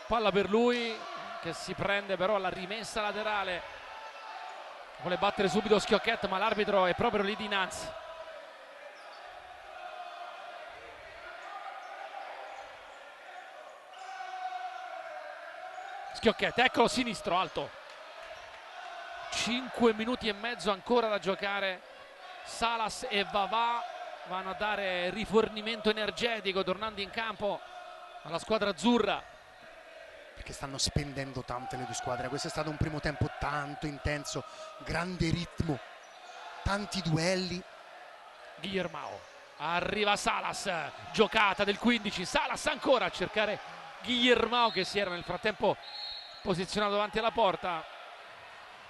Palla per lui che si prende però la rimessa laterale. Vuole battere subito Schiocchetta, ma l'arbitro è proprio lì dinanzi. Schiocchetta, eccolo sinistro, alto. 5 minuti e mezzo ancora da giocare. Salas e Vavà vanno a dare rifornimento energetico tornando in campo alla squadra azzurra. Perché stanno spendendo tante le due squadre. Questo è stato un primo tempo tanto intenso, grande ritmo, tanti duelli. Guillermao, arriva Salas, giocata del 15, Salas ancora a cercare Guillermao che si era nel frattempo posizionato davanti alla porta.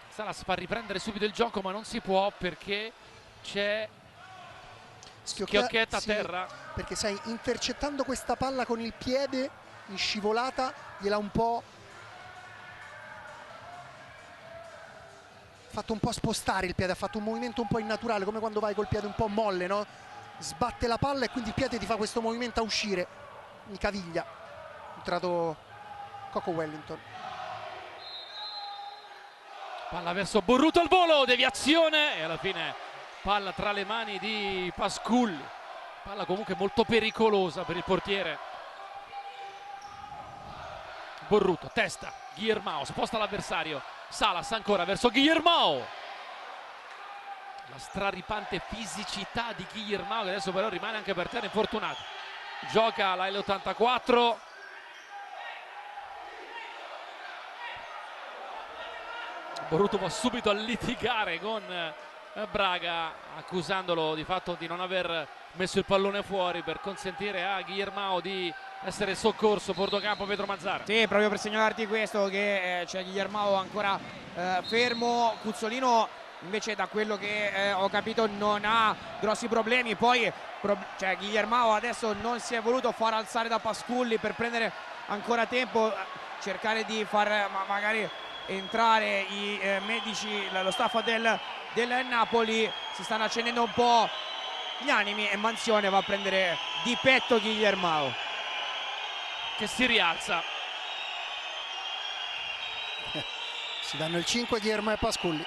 Salas fa riprendere subito il gioco, ma non si può perché c'è Schiocchetta a terra. Perché sai, intercettando questa palla con il piede in scivolata gliel'ha un po' fatto un po' spostare il piede, ha fatto un movimento un po' innaturale, come quando vai col piede un po' molle, no? Sbatte la palla e quindi il piede ti fa questo movimento a uscire in caviglia. È entrato Coco Wellington. Palla verso Borruto al volo, deviazione e alla fine palla tra le mani di Pasculli. Palla comunque molto pericolosa per il portiere. Borruto, testa, Guillermao, sposta l'avversario. Salas ancora verso Guillermao. La straripante fisicità di Guillermao che adesso però rimane anche per terra infortunato. Gioca la L84. Borruto va subito a litigare con Braga, accusandolo di fatto di non aver messo il pallone fuori per consentire a Guillermao di essere soccorso. Bordocampo, Pedro Mazzara. Sì, proprio per segnalarti questo, che c'è Guillermao ancora fermo. Cuzzolino invece, da quello che ho capito, non ha grossi problemi. Poi Guillermao adesso non si è voluto far alzare da Pasculli per prendere ancora tempo, cercare di far magari entrare i medici, lo staff del Napoli. Si stanno accendendo un po' gli animi e Manzione va a prendere di petto Guillermao, che si rialza. Si danno il 5 Guillermo e Pasculli.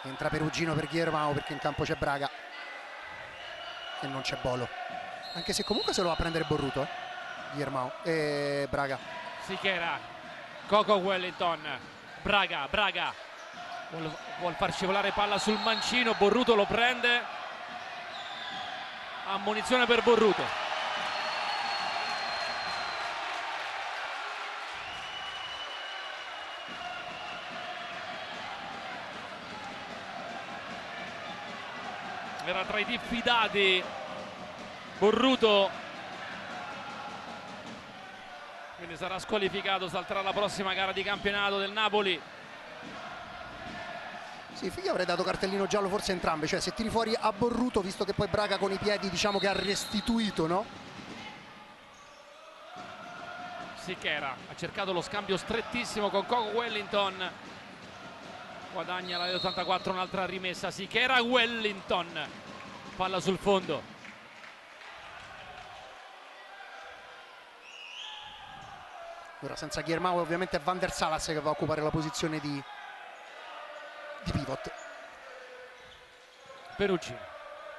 Entra Perugino per Guillermao perché in campo c'è Braga e non c'è Bolo, anche se comunque se lo va a prendere Borruto, Guillermao e Braga. Sichera, Coco Wellington, Braga vuol far scivolare palla sul mancino, Borruto lo prende, ammonizione per Borruto. Era tra i diffidati Borruto, quindi sarà squalificato, salterà la prossima gara di campionato del Napoli. Sì, io avrei dato cartellino giallo forse entrambe, cioè se tiri fuori a Borruto, visto che poi Braga con i piedi diciamo che ha restituito, no? Sichera ha cercato lo scambio strettissimo con Coco Wellington, guadagna la L84 un'altra rimessa. Sichera, Wellington, palla sul fondo. Ora senza Guillermao ovviamente è Van der Salas che va a occupare la posizione di pivot. Perugino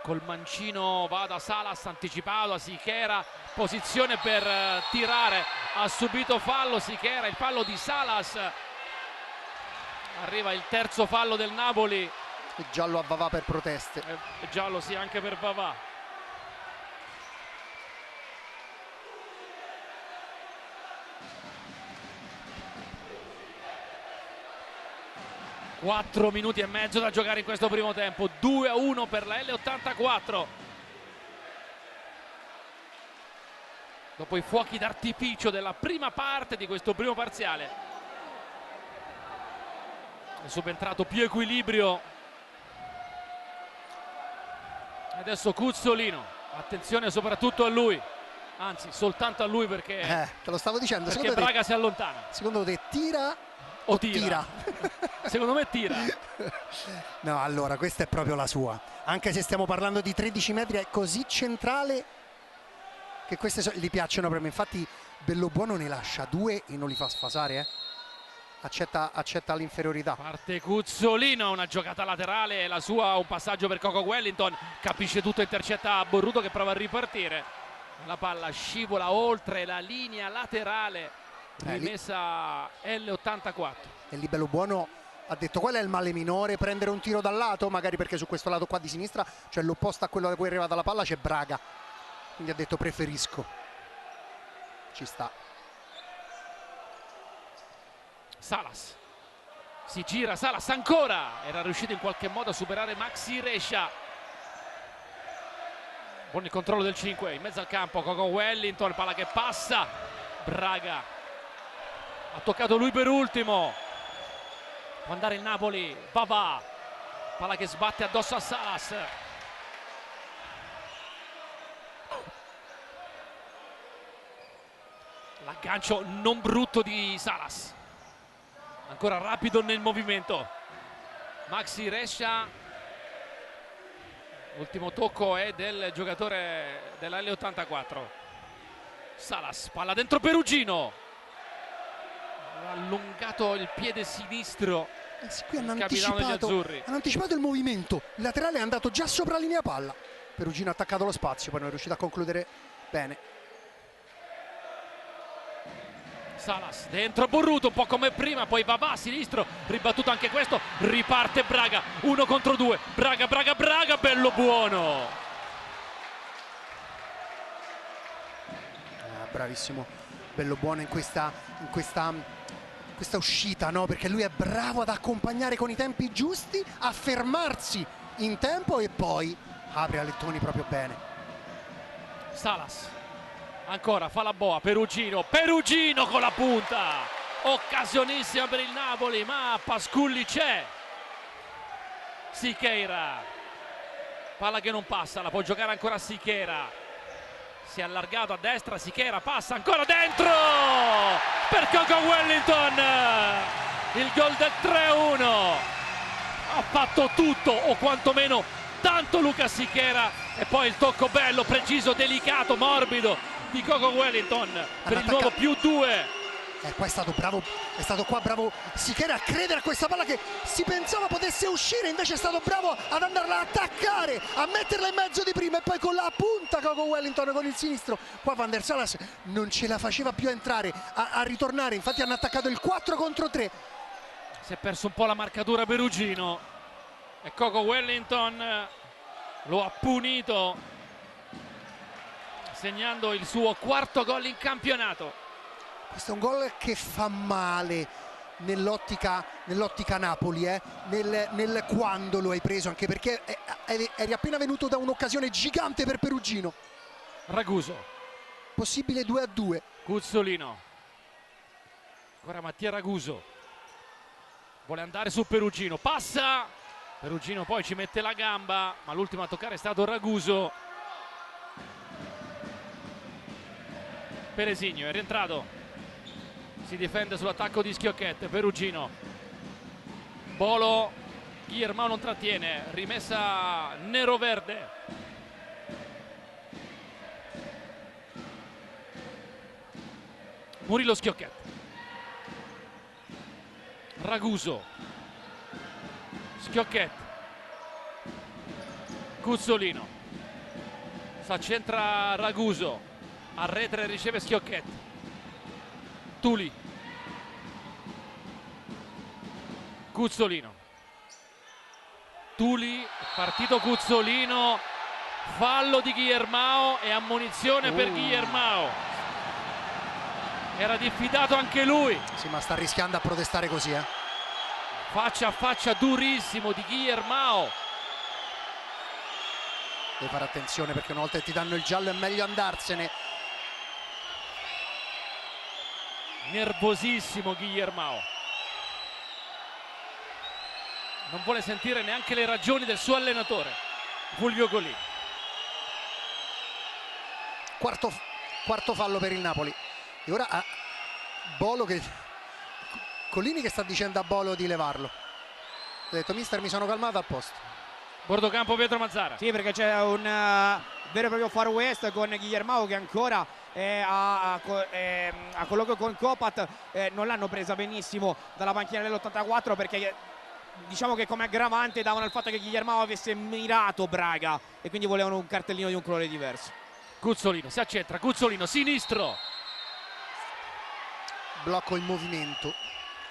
col mancino va da Salas, anticipato a Sichera, posizione per tirare, ha subito fallo Sichera, il fallo di Salas. Arriva il terzo fallo del Napoli. E giallo a Vavà per proteste. Giallo sì anche per Vavà. Quattro minuti e mezzo da giocare in questo primo tempo. 2-1 per la L84. dopo i fuochi d'artificio della prima parte di questo primo parziale. È subentrato più equilibrio. Adesso Cuzzolino, attenzione soprattutto a lui, anzi soltanto a lui perché te lo stavo dicendo, perché Braga si allontana. Secondo te tira o tira? Secondo me tira. No, allora questa è proprio la sua, anche se stiamo parlando di 13 metri, è così centrale che queste gli piacciono per me. Infatti Bellobuono ne lascia 2 e non li fa sfasare, accetta l'inferiorità. Parte Cuzzolino, una giocata laterale, la sua un passaggio per Coco Wellington, capisce tutto, intercetta Borruto che prova a ripartire, la palla scivola oltre la linea laterale, rimessa L84. E lì Bellobuono ha detto qual è il male minore, prendere un tiro dal lato, magari perché su questo lato qua di sinistra, cioè l'opposto a quello da cui è arrivata la palla, c'è Braga, quindi ha detto preferisco. Ci sta. Salas si gira, Salas ancora, era riuscito in qualche modo a superare Maxi Rescia. Con il controllo del 5 in mezzo al campo, Coco Wellington, palla che passa, Braga ha toccato lui per ultimo, può andare il Napoli, Pavà, palla che sbatte addosso a Salas. L'aggancio non brutto di Salas, ancora rapido nel movimento. Maxi Rescia, l'ultimo tocco è del giocatore della L84. Salas, palla dentro Perugino, ha allungato il piede sinistro. Qui hanno capitano degli azzurri. Hanno anticipato il movimento, il laterale è andato già sopra la linea palla. Perugino ha attaccato lo spazio, poi non è riuscito a concludere bene. Salas dentro Borruto, un po' come prima, poi va a sinistro, ribattuto anche questo, riparte Braga, 1 contro 2, Braga, Bellobuono. Bravissimo Bellobuono in questa uscita, no? Perché lui è bravo ad accompagnare con i tempi giusti, a fermarsi in tempo e poi apre a lettoni proprio bene. Salas ancora fa la boa, Perugino con la punta, occasionissima per il Napoli, ma Pasculli c'è. Siqueira, palla che non passa, la può giocare ancora Siqueira, si è allargato a destra, Siqueira passa ancora dentro per Coco Wellington, il gol del 3-1. Ha fatto tutto, o quantomeno tanto Luca Siqueira, e poi il tocco bello, preciso, delicato, morbido di Coco Wellington per il nuovo +2. Qua è stato bravo, è stato qua bravo Siqueira a credere a questa palla che si pensava potesse uscire, invece è stato bravo ad andarla a attaccare, a metterla in mezzo di prima e poi con la punta Coco Wellington con il sinistro. Qua Van der Salas non ce la faceva più a entrare, a ritornare, infatti hanno attaccato il 4 contro 3. Si è perso un po' la marcatura Perugino e Coco Wellington lo ha punito, segnando il suo 4º gol in campionato. Questo è un gol che fa male nell'ottica Napoli, nel quando lo hai preso, anche perché eri appena venuto da un'occasione gigante per Perugino. Raguso, possibile 2-2. Cuzzolino, ancora Mattia Raguso, vuole andare su Perugino, passa, Perugino poi ci mette la gamba, ma l'ultimo a toccare è stato Raguso. Peresigno è rientrato, si difende sull'attacco di Schiocchette, Perugino, Bolo, Guillermo non trattiene, rimessa nero-verde. Murillo Schiocchette, Raguso, Schiocchette, Cuzzolino, s'accentra Raguso, arretra e riceve Schiocchette, Tuli, Cuzzolino, Tuli, partito Cuzzolino, fallo di Guillermo e ammonizione per Guillermo. Era diffidato anche lui. Sì, ma sta rischiando a protestare così, Faccia a faccia durissimo di Guillermo. Devi fare attenzione perché una volta che ti danno il giallo è meglio andarsene. Nervosissimo Guillermao, non vuole sentire neanche le ragioni del suo allenatore Fulvio Colini. Quarto fallo per il Napoli. E ora a Bolo che Colini che sta dicendo a Bolo di levarlo. Ha detto mister, mi sono calmato, a posto. Bordocampo Pietro Mazzara. Sì, perché c'è un vero e proprio far west con Guillermao che ancora a colloquio con Copat. Non l'hanno presa benissimo dalla panchina dell'84, perché diciamo che come aggravante davano il fatto che Guillermao avesse mirato Braga e quindi volevano un cartellino di un colore diverso. Guzzolino si accentra, Guzzolino sinistro. Blocco in movimento,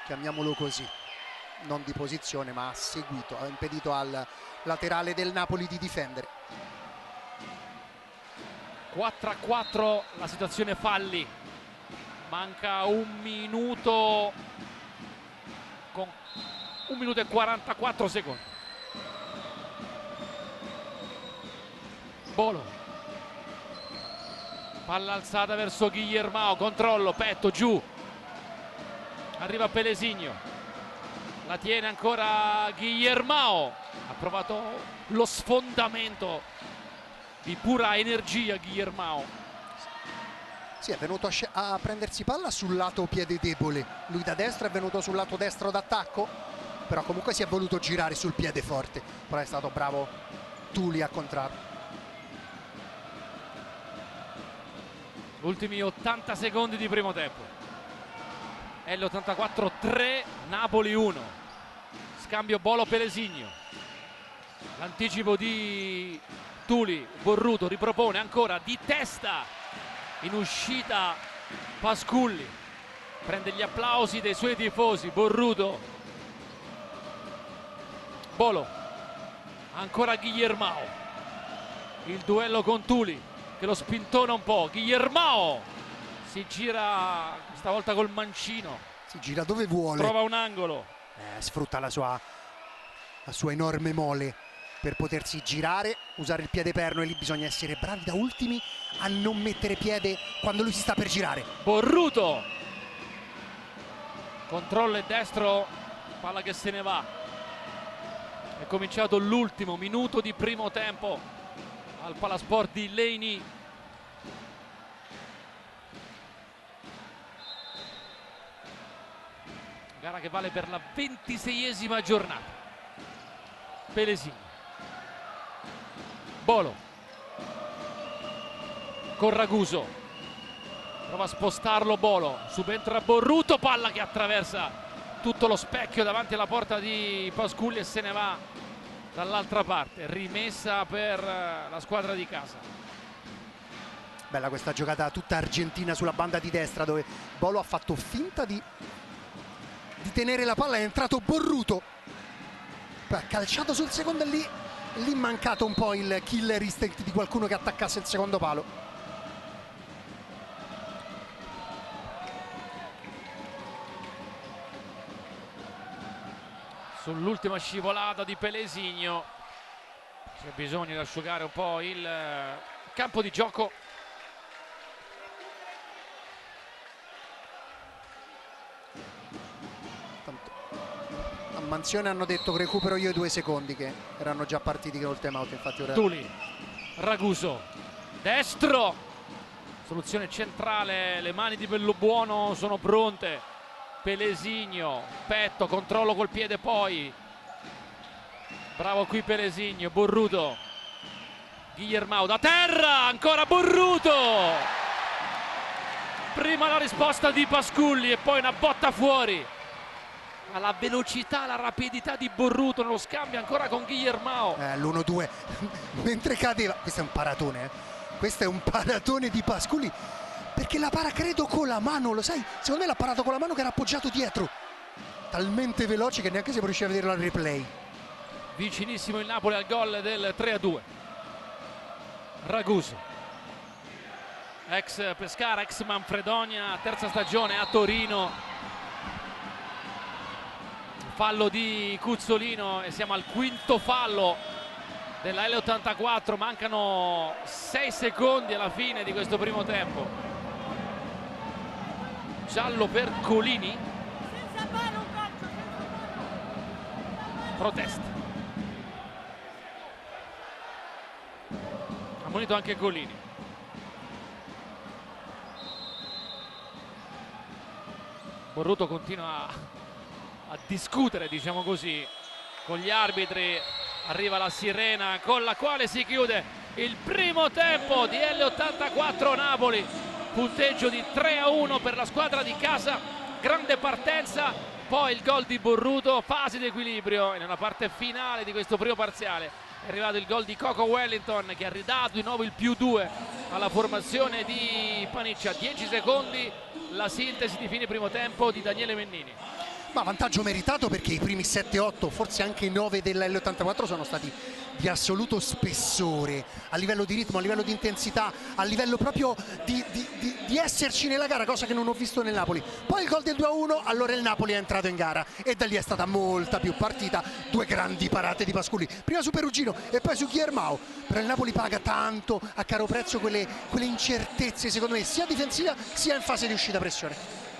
chiamiamolo così, non di posizione ma ha seguito, ha impedito al laterale del Napoli di difendere. 4-4 la situazione falli, manca un minuto con 1 minuto e 44 secondi. Bolo, palla alzata verso Guillermao, controllo, petto giù, arriva Pelesigno, la tiene ancora Guillermao, ha provato lo sfondamento di pura energia Guillermao. Sì, è venuto a prendersi palla sul lato piede debole, lui da destra è venuto sul lato destro d'attacco, però comunque si è voluto girare sul piede forte, però è stato bravo Tuli a contrarre. Ultimi 80 secondi di primo tempo. È l'84, 3, Napoli 1. Scambio Bolo-Pelesigno. L'anticipo di Tuli, Borruto ripropone ancora di testa in uscita Pasculli. Prende gli applausi dei suoi tifosi, Borruto. Bolo, ancora Guillermao. Il duello con Tuli che lo spintona un po'. Guillermao si gira stavolta col mancino, Si gira dove vuole, trova un angolo, sfrutta la sua enorme mole per potersi girare, usare il piede perno, e lì bisogna essere bravi da ultimi a non mettere piede quando lui si sta per girare. Borruto, controllo e destro, palla che se ne va. È cominciato l'ultimo minuto di primo tempo al Palasport di Leni. Gara che vale per la 26esima giornata. Pelesigno, Bolo con Raguso, prova a spostarlo Bolo, subentra Borruto, palla che attraversa tutto lo specchio davanti alla porta di Pasculli e se ne va dall'altra parte. Rimessa per la squadra di casa. Bella questa giocata tutta argentina sulla banda di destra, dove Bolo ha fatto finta di tenere la palla, è entrato Borruto, ha calciato sul secondo e lì mancato un po' il killer instinct di qualcuno che attaccasse il secondo palo. Sull'ultima scivolata di Pelesigno c'è bisogno di asciugare un po' il campo di gioco. A Mansione hanno detto recupero io 2 secondi, che erano già partiti col time out, infatti ora... Tuli, Raguso, destro, soluzione centrale, le mani di Bellobuono sono pronte. Pelesigno, petto, controllo col piede poi, bravo qui Pelesigno. Borruto, Guillermao da terra, ancora Borruto, prima la risposta di Pasculli e poi una botta fuori. La velocità, la rapidità di Borruto nello scambio ancora con Guillermao. L'1-2 mentre cadeva, questo è un paratone, questo è un paratone di Pasculli, perché la para credo con la mano, lo sai, secondo me l'ha parato con la mano che era appoggiato dietro, talmente veloce che neanche siamo riusciti a vederlo al replay. Vicinissimo il Napoli al gol del 3-2. Raguso, ex Pescara, ex Manfredonia, terza stagione a Torino. Fallo di Guzzolino e siamo al quinto fallo della L84, mancano 6 secondi alla fine di questo primo tempo. giallo per Colini. Protesta. Ha ammonito anche Colini. Borruto continua a discutere, diciamo così, con gli arbitri. Arriva la sirena con la quale si chiude il primo tempo di L84 Napoli. Punteggio di 3-1 per la squadra di casa. Grande partenza, poi il gol di Borruto, fase di equilibrio. E nella parte finale di questo primo parziale è arrivato il gol di Coco Wellington, che ha ridato di nuovo il +2 alla formazione di Paniccia. 10 secondi, la sintesi di fine primo tempo di Daniele Mennini. Ma vantaggio meritato, perché i primi 7-8, forse anche 9 della L84 sono stati di assoluto spessore a livello di ritmo, a livello di intensità, a livello proprio di esserci nella gara, cosa che non ho visto nel Napoli. Poi il gol del 2-1, allora il Napoli è entrato in gara e da lì è stata molta più partita. Due grandi parate di Pasculi, prima su Perugino e poi su Guillermao. Però il Napoli paga tanto a caro prezzo quelle incertezze, secondo me, sia difensiva sia in fase di uscita pressione.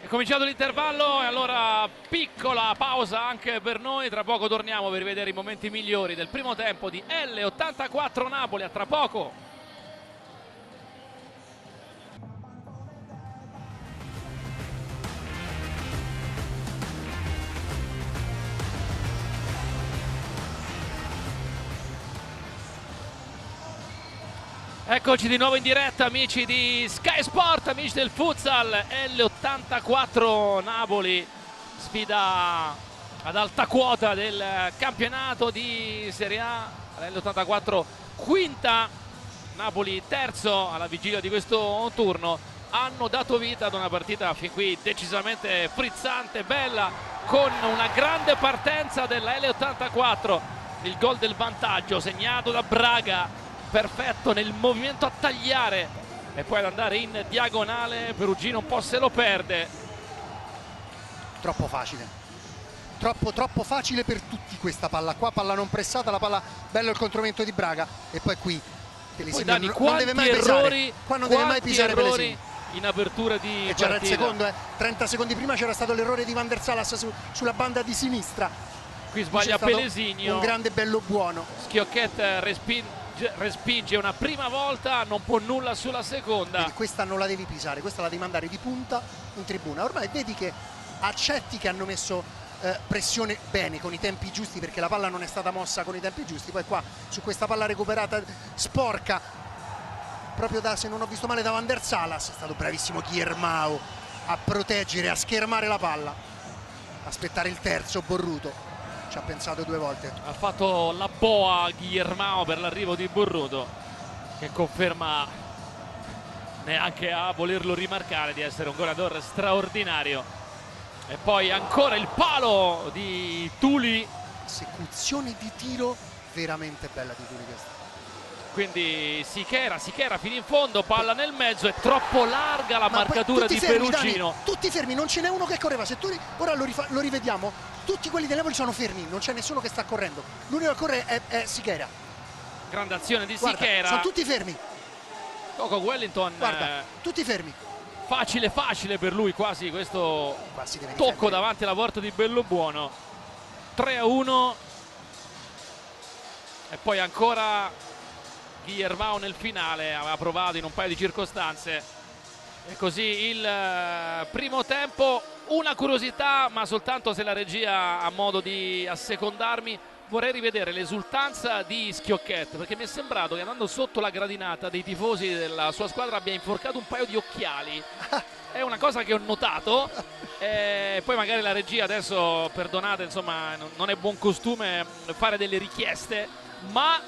È cominciato l'intervallo e allora piccola pausa anche per noi. Tra poco torniamo per vedere i momenti migliori del primo tempo di L84 Napoli. A tra poco. Eccoci di nuovo in diretta, amici di Sky Sport, amici del futsal. L84 Napoli, sfida ad alta quota del campionato di Serie A. L84 quinta, Napoli terzo alla vigilia di questo turno. Hanno dato vita ad una partita fin qui decisamente frizzante, bella, con una grande partenza della L84. Il gol del vantaggio segnato da Braga, perfetto nel movimento a tagliare e poi ad andare in diagonale. Perugino un po' se lo perde. Troppo facile, troppo facile per tutti questa palla qua, palla non pressata, la palla, bello il contromento di Braga e poi qui poi Dani, non deve mai pesare, qua non deve mai pisare Pelesini in apertura di e c'era il secondo, 30 secondi prima c'era stato l'errore di Van der Salas sulla banda di sinistra. Qui sbaglia Pelesinio, un grande bello buono. Schiocchet respinge una prima volta, non può nulla sulla seconda. Vedi, questa non la devi pisare, questa la devi mandare di punta in tribuna. Ormai vedi che accetti che hanno messo pressione bene, con i tempi giusti, perché la palla non è stata mossa con i tempi giusti. Poi qua su questa palla recuperata sporca proprio da, se non ho visto male, da Van der Salas, è stato bravissimo Guillermao a proteggere, a schermare la palla, aspettare il terzo. Borruto ci ha pensato due volte. Ha fatto la boa Guillermao per l'arrivo di Borruto, che conferma, neanche a volerlo rimarcare, di essere un goleador straordinario. E poi ancora il palo di Tuli. Esecuzione di tiro veramente bella di Tuli questa. Quindi Sichera fino in fondo, palla nel mezzo, è troppo larga la marcatura di Perugino. Dani, tutti fermi, non ce n'è uno che correva. Se tu ora lo rivediamo, tutti quelli del Napoli sono fermi, non c'è nessuno che sta correndo. L'unico che corre è Sichera. Grande azione di Guarda, Sichera. sono tutti fermi. Coco Wellington. Guarda, tutti fermi. Facile per lui quasi questo tocco davanti alla porta di Bellobuono. 3-1. E poi ancora Guillermao nel finale, aveva provato in un paio di circostanze. E così il primo tempo. Una curiosità, ma soltanto se la regia ha modo di assecondarmi, vorrei rivedere l'esultanza di Schiocchet, perché mi è sembrato che andando sotto la gradinata dei tifosi della sua squadra abbia inforcato un paio di occhiali. È una cosa che ho notato. Poi magari la regia, adesso perdonate, insomma non è buon costume fare delle richieste, ma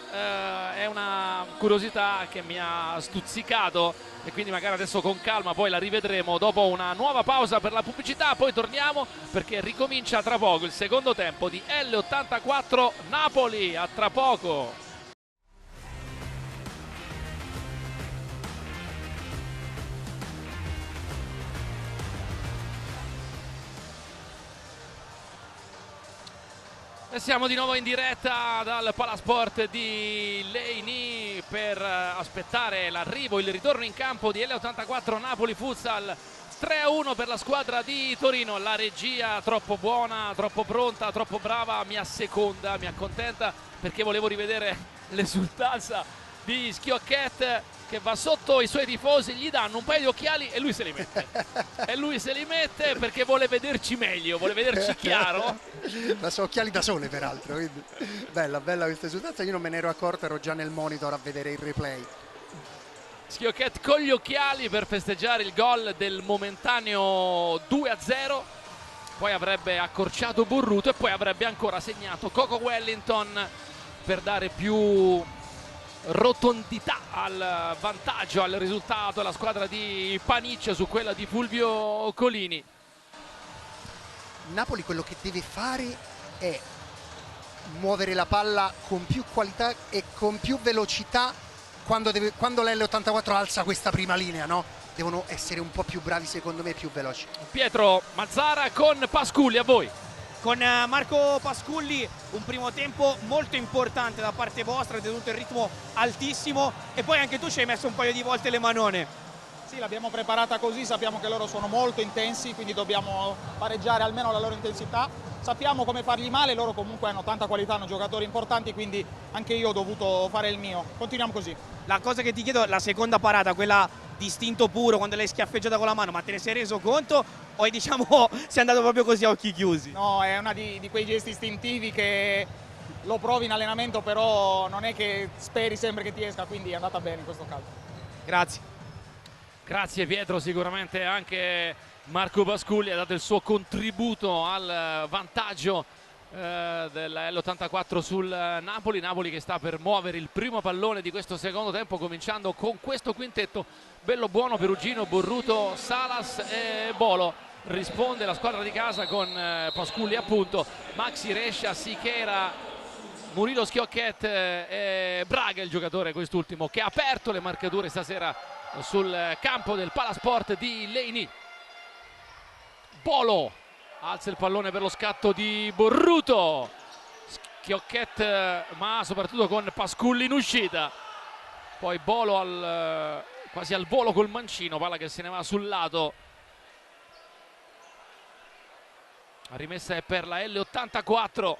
è una curiosità che mi ha stuzzicato e quindi magari adesso con calma poi la rivedremo dopo una nuova pausa per la pubblicità. Poi torniamo perché ricomincia tra poco il secondo tempo di L84 Napoli. A tra poco. E siamo di nuovo in diretta dal Palasport di Leini per aspettare l'arrivo, il ritorno in campo di L84 Napoli Futsal. 3-1 per la squadra di Torino. La regia troppo buona, troppo pronta, troppo brava, mi asseconda, mi accontenta, perché volevo rivedere l'esultanza di Schiocchett, che va sotto i suoi tifosi, gli danno un paio di occhiali e lui se li mette. E lui se li mette perché vuole vederci meglio, vuole vederci chiaro. Ma sono occhiali da sole peraltro, quindi bella questa esultanza, io non me ne ero accorto, ero già nel monitor a vedere il replay. Schiocchett con gli occhiali per festeggiare il gol del momentaneo 2-0, poi avrebbe accorciato Borruto e poi avrebbe ancora segnato Coco Wellington per dare più rotondità al vantaggio, al risultato alla squadra di Panic su quella di Fulvio Colini. Napoli quello che deve fare è muovere la palla con più qualità e con più velocità quando l'L84 alza questa prima linea, no? Devono essere un po' più bravi, secondo me, più veloci. Pietro Mazzara con Pasculli, a voi. Con Marco Pasculli un primo tempo molto importante da parte vostra, tenuto il ritmo altissimo e poi anche tu ci hai messo un paio di volte le manone. Sì, l'abbiamo preparata così, sappiamo che loro sono molto intensi, quindi dobbiamo pareggiare almeno la loro intensità. Sappiamo come fargli male, loro comunque hanno tanta qualità, hanno giocatori importanti, quindi anche io ho dovuto fare il mio. Continuiamo così. La cosa che ti chiedo, la seconda parata, quella di istinto puro, quando l'hai schiaffeggiata con la mano, ma te ne sei reso conto o diciamo sei andato proprio così a occhi chiusi? No, è una di quei gesti istintivi che lo provi in allenamento, però non è che speri sempre che ti esca, quindi è andata bene in questo caso. Grazie. Grazie Pietro, sicuramente anche Marco Pasculli ha dato il suo contributo al vantaggio della L84 sul Napoli. Napoli che sta per muovere il primo pallone di questo secondo tempo, cominciando con questo quintetto bello buono: Perugino, Borruto, Salas e Bolo. Risponde la squadra di casa con Pasculli appunto, Maxi Rescia, Sichera, Murilo Schiocchett e Braga, il giocatore quest'ultimo che ha aperto le marcature stasera sul campo del Palasport di Leini. Bolo alza il pallone per lo scatto di Borruto, Schiocchett ma soprattutto con Pasculli in uscita, poi Bolo quasi al volo col mancino, palla che se ne va sul lato. La rimessa è per la L84,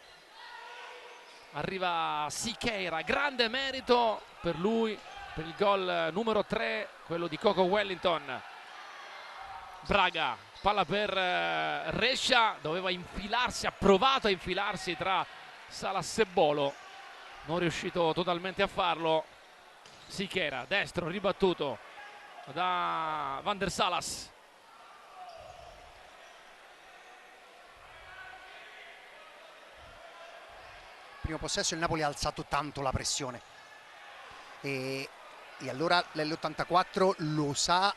arriva Sichera, grande merito per lui per il gol numero 3, quello di Coco Wellington. Braga, palla per Rescia, doveva infilarsi, ha provato a infilarsi tra Salas e Bolo, non riuscito totalmente a farlo. Sichera, destro, ribattuto da Van der Salas. Primo possesso il Napoli ha alzato tanto la pressione e allora l'L84 lo sa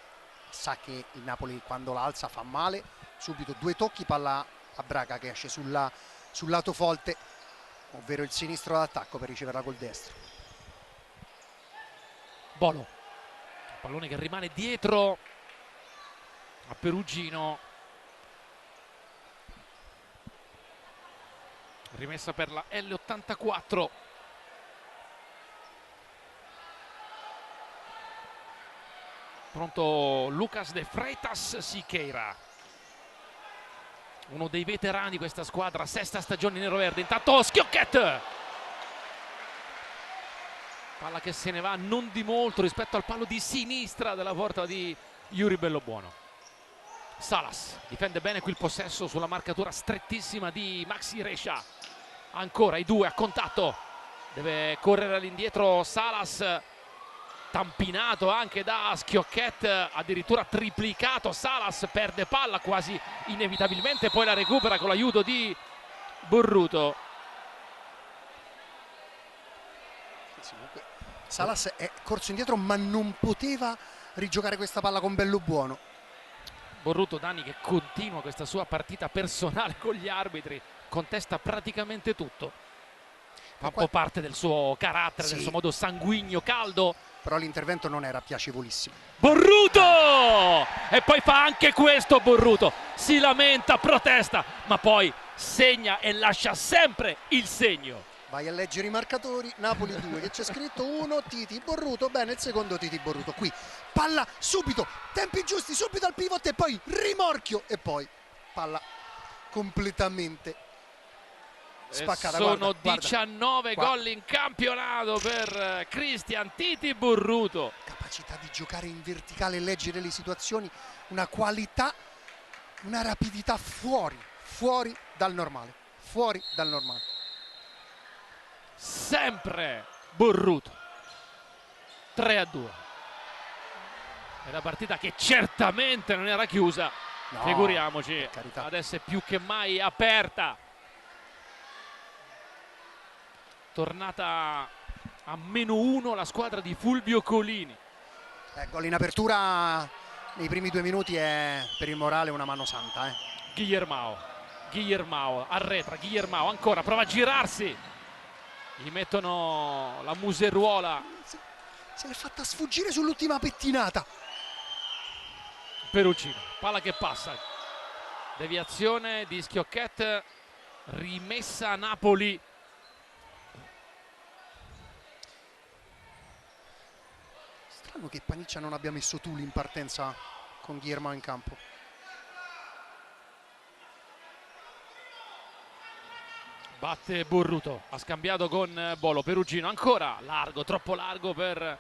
che il Napoli quando la alza fa male, subito due tocchi, palla a Braga che esce sul lato forte, ovvero il sinistro d'attacco, per riceverla col destro. Bolo, pallone che rimane dietro a Perugino, rimessa per la L84. Pronto Lucas de Freitas. Sichera, uno dei veterani di questa squadra, sesta stagione neroverde. Intanto Schiocchett, palla che se ne va non di molto rispetto al palo di sinistra della porta di Yuri Bellobuono. Salas difende bene qui il possesso sulla marcatura strettissima di Maxi Rescia. Ancora i due a contatto, deve correre all'indietro Salas, tampinato anche da Schiocchett, addirittura triplicato. Salas perde palla quasi inevitabilmente, poi la recupera con l'aiuto di Borruto. Salas è corso indietro ma non poteva rigiocare questa palla con Bellobuono. Borruto, Dani, che continua questa sua partita personale con gli arbitri, contesta praticamente tutto, fa un po' parte del suo carattere, del suo modo sanguigno, caldo. Però l'intervento non era piacevolissimo. Borruto! E poi fa anche questo Borruto, si lamenta, protesta, ma poi segna e lascia sempre il segno. Vai a leggere i marcatori. Napoli 2, che c'è scritto 1 Titi Borruto, bene, il secondo Titi Borruto. Qui palla subito, tempi giusti, subito al pivot e poi rimorchio e poi palla completamente spaccata. Sono Guarda, 19 gol in campionato per Cristian Titi Borruto. Capacità di giocare in verticale e leggere le situazioni, una qualità, una rapidità fuori dal normale, fuori dal normale. Sempre Borruto. 3-2. È una partita che certamente non era chiusa, No, figuriamoci, per carità. adesso è più che mai aperta. Tornata a -1 la squadra di Fulvio Colini. Gol in apertura nei primi 2 minuti è per il morale una mano santa. Guillermao arretra, Guillermao ancora, prova a girarsi. Gli mettono la museruola. Se l'è fatta sfuggire sull'ultima pettinata. Perugino, palla che passa. Deviazione di Schiocchet, rimessa a Napoli. Strano che Paniccia non abbia messo Tuli in partenza con Guillermo in campo. Batte Borruto, ha scambiato con Bolo. Perugino ancora largo, troppo largo per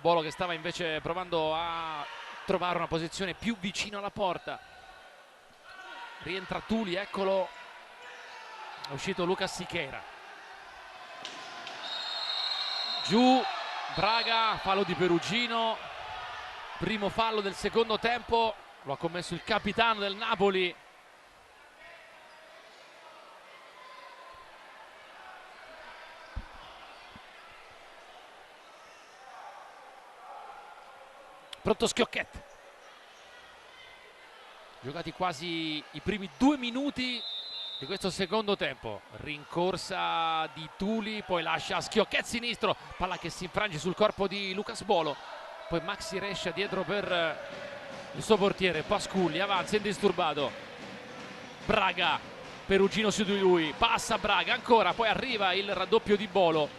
Bolo, che stava invece provando a trovare una posizione più vicino alla porta. Rientra Tuli, eccolo, è uscito Lucas Sichera. Giù Braga, fallo di Perugino, primo fallo del secondo tempo, lo ha commesso il capitano del Napoli. Pronto Schiocchet. Giocati quasi i primi 2 minuti di questo secondo tempo. Rincorsa di Tuli, poi lascia Schiocchet sinistro, palla che si infrange sul corpo di Lucas Bolo, poi Maxi Rescia dietro per il suo portiere Pasculli, avanza indisturbato. Braga, Perugino su di lui, passa Braga ancora, poi arriva il raddoppio di Bolo,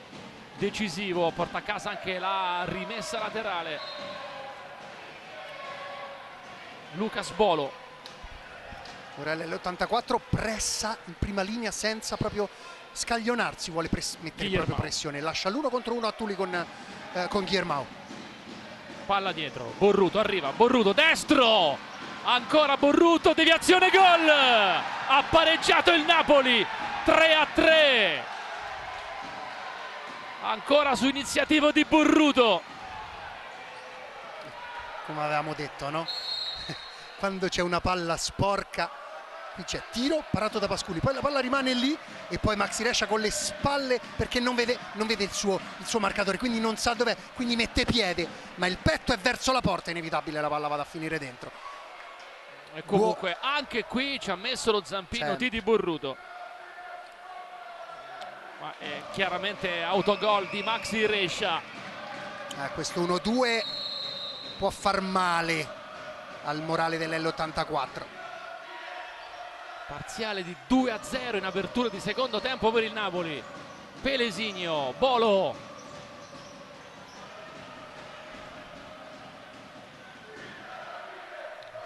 decisivo, porta a casa anche la rimessa laterale. Lucas Bolo. Ora l'84 pressa in prima linea senza proprio scaglionarsi, vuole mettere proprio pressione, lascia l'1 contro 1 a Tuli con Guillermao. Palla dietro, Borruto arriva, Borruto destro, ancora Borruto, deviazione, gol, ha pareggiato il Napoli, 3-3, ancora su iniziativa di Borruto. Come avevamo detto, no? Quando c'è una palla sporca, qui c'è tiro parato da Pasculli, poi la palla rimane lì e poi Maxi Rescia con le spalle perché non vede il suo marcatore, quindi non sa dov'è, quindi mette piede, ma il petto è verso la porta, è inevitabile la palla vada a finire dentro. E comunque anche qui ci ha messo lo zampino Titi Borruto, ma è chiaramente autogol di Maxi Rescia. Questo 1-2 può far male al morale dell'L84. Parziale di 2-0 in apertura di secondo tempo per il Napoli. Pelesigno, Bolo.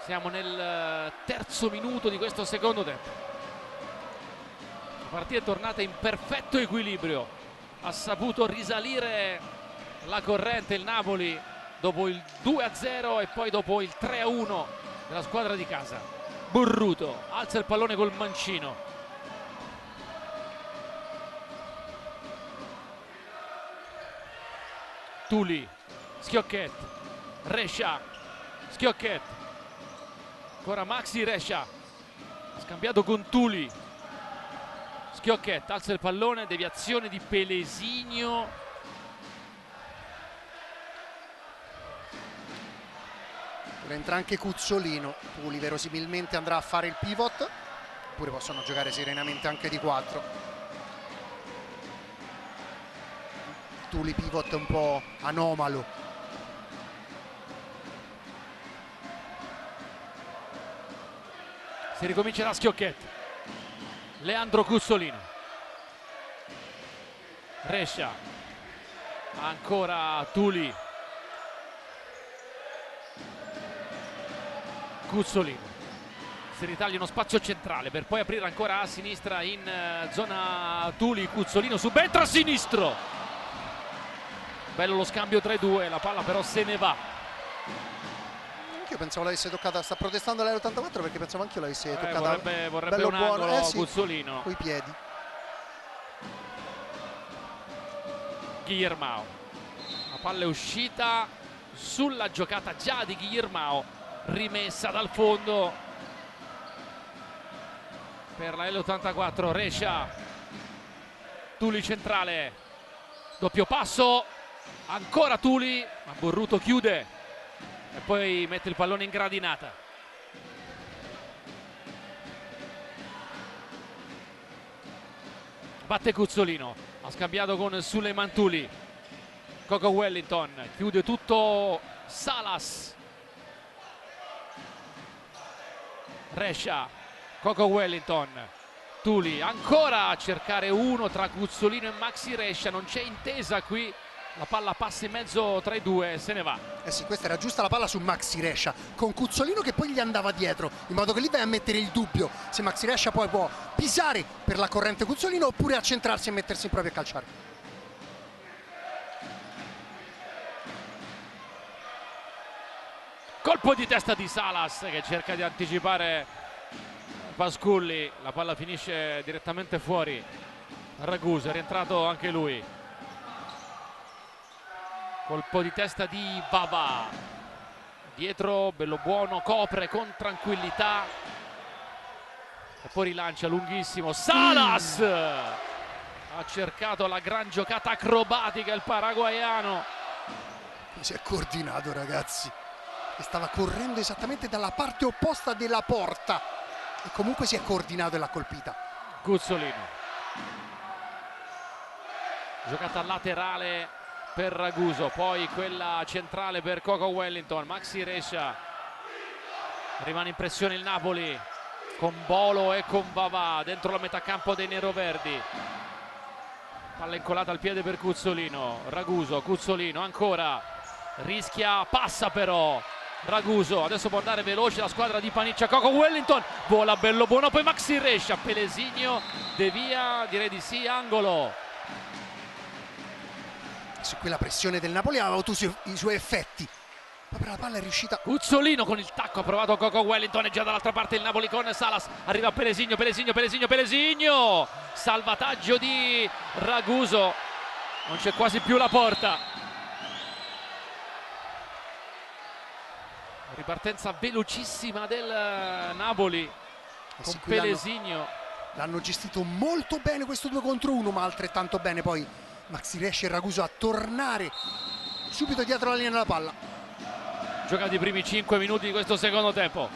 Siamo nel terzo minuto di questo secondo tempo. La partita è tornata in perfetto equilibrio. Ha saputo risalire la corrente il Napoli dopo il 2-0 e poi dopo il 3-1 della squadra di casa. Borruto alza il pallone col mancino. Tuli, Schiocchet, Rescia, Schiocchet, ancora Maxi Rescia, scambiato con Tuli. Schiocchet alza il pallone, deviazione di Pelesigno. Entra anche Cuzzolino, Tuli verosimilmente andrà a fare il pivot, oppure possono giocare serenamente anche di 4. Tuli pivot un po' anomalo. Si ricomincerà Schiocchet. Leandro Cuzzolino. Rescia, ancora Tuli, Cuzzolino, si ritaglia uno spazio centrale per poi aprire ancora a sinistra in zona Tuli. Cuzzolino subentra a sinistro, bello lo scambio tra i due, la palla però se ne va. Io pensavo l'avesse toccata, sta protestando l'84 perché pensavo anch'io l'avesse toccata. Vorrebbe bello un buono, angolo sì, Cuzzolino. coi piedi. Guillermao, la palla è uscita sulla giocata già di Guillermao, rimessa dal fondo per la L84. Rescia, Tuli centrale, doppio passo, ancora Tuli, ma Borruto chiude e poi mette il pallone in gradinata. Batte Cuzzolino, ha scambiato con Suleiman Tuli. Coco Wellington, chiude tutto Salas. Rescia, Coco Wellington, Tuli ancora a cercare uno tra Cuzzolino e Maxi Rescia, non c'è intesa qui, la palla passa in mezzo tra i due e se ne va. Eh sì, questa era giusta la palla su Maxi Rescia, con Cuzzolino che poi gli andava dietro, in modo che lì vai a mettere il dubbio se Maxi Rescia poi può pisare per la corrente Cuzzolino oppure accentrarsi e mettersi proprio a calciare. Colpo di testa di Salas che cerca di anticipare Pasculli, la palla finisce direttamente fuori. Raguso è rientrato anche lui. Colpo di testa di Bava, dietro bello buono, copre con tranquillità e poi rilancia lunghissimo. Salas ha cercato la gran giocata acrobatica il paraguaiano. Si è coordinato, ragazzi, e stava correndo esattamente dalla parte opposta della porta e comunque si è coordinato e l'ha colpita. Cuzzolino, giocata laterale per Raguso, poi quella centrale per Coco Wellington. Maxi Rescia, rimane in pressione il Napoli con Bolo e con Vavà dentro la metà campo dei neroverdi. Palla incolata al piede per Cuzzolino. Raguso, Cuzzolino ancora, rischia, passa però Raguso, adesso può andare veloce la squadra di Paniccia. Coco Wellington vola bello buono, poi Maxi Rescia, Pelesigno devia, direi di sì, angolo. Su quella pressione del Napoli aveva avuto i suoi effetti, ma per la palla è riuscita. Cuzzolino con il tacco, ha provato Coco Wellington e già dall'altra parte il Napoli con Salas, arriva Pelesigno, Pelesigno, salvataggio di Raguso, non c'è quasi più la porta. Ripartenza velocissima del Napoli con Sì, Pelesigno. L'hanno gestito molto bene questo 2 contro 1, ma altrettanto bene poi Maxi Rescia e Raguso a tornare subito dietro la linea della palla. Giocati i primi 5 minuti di questo secondo tempo.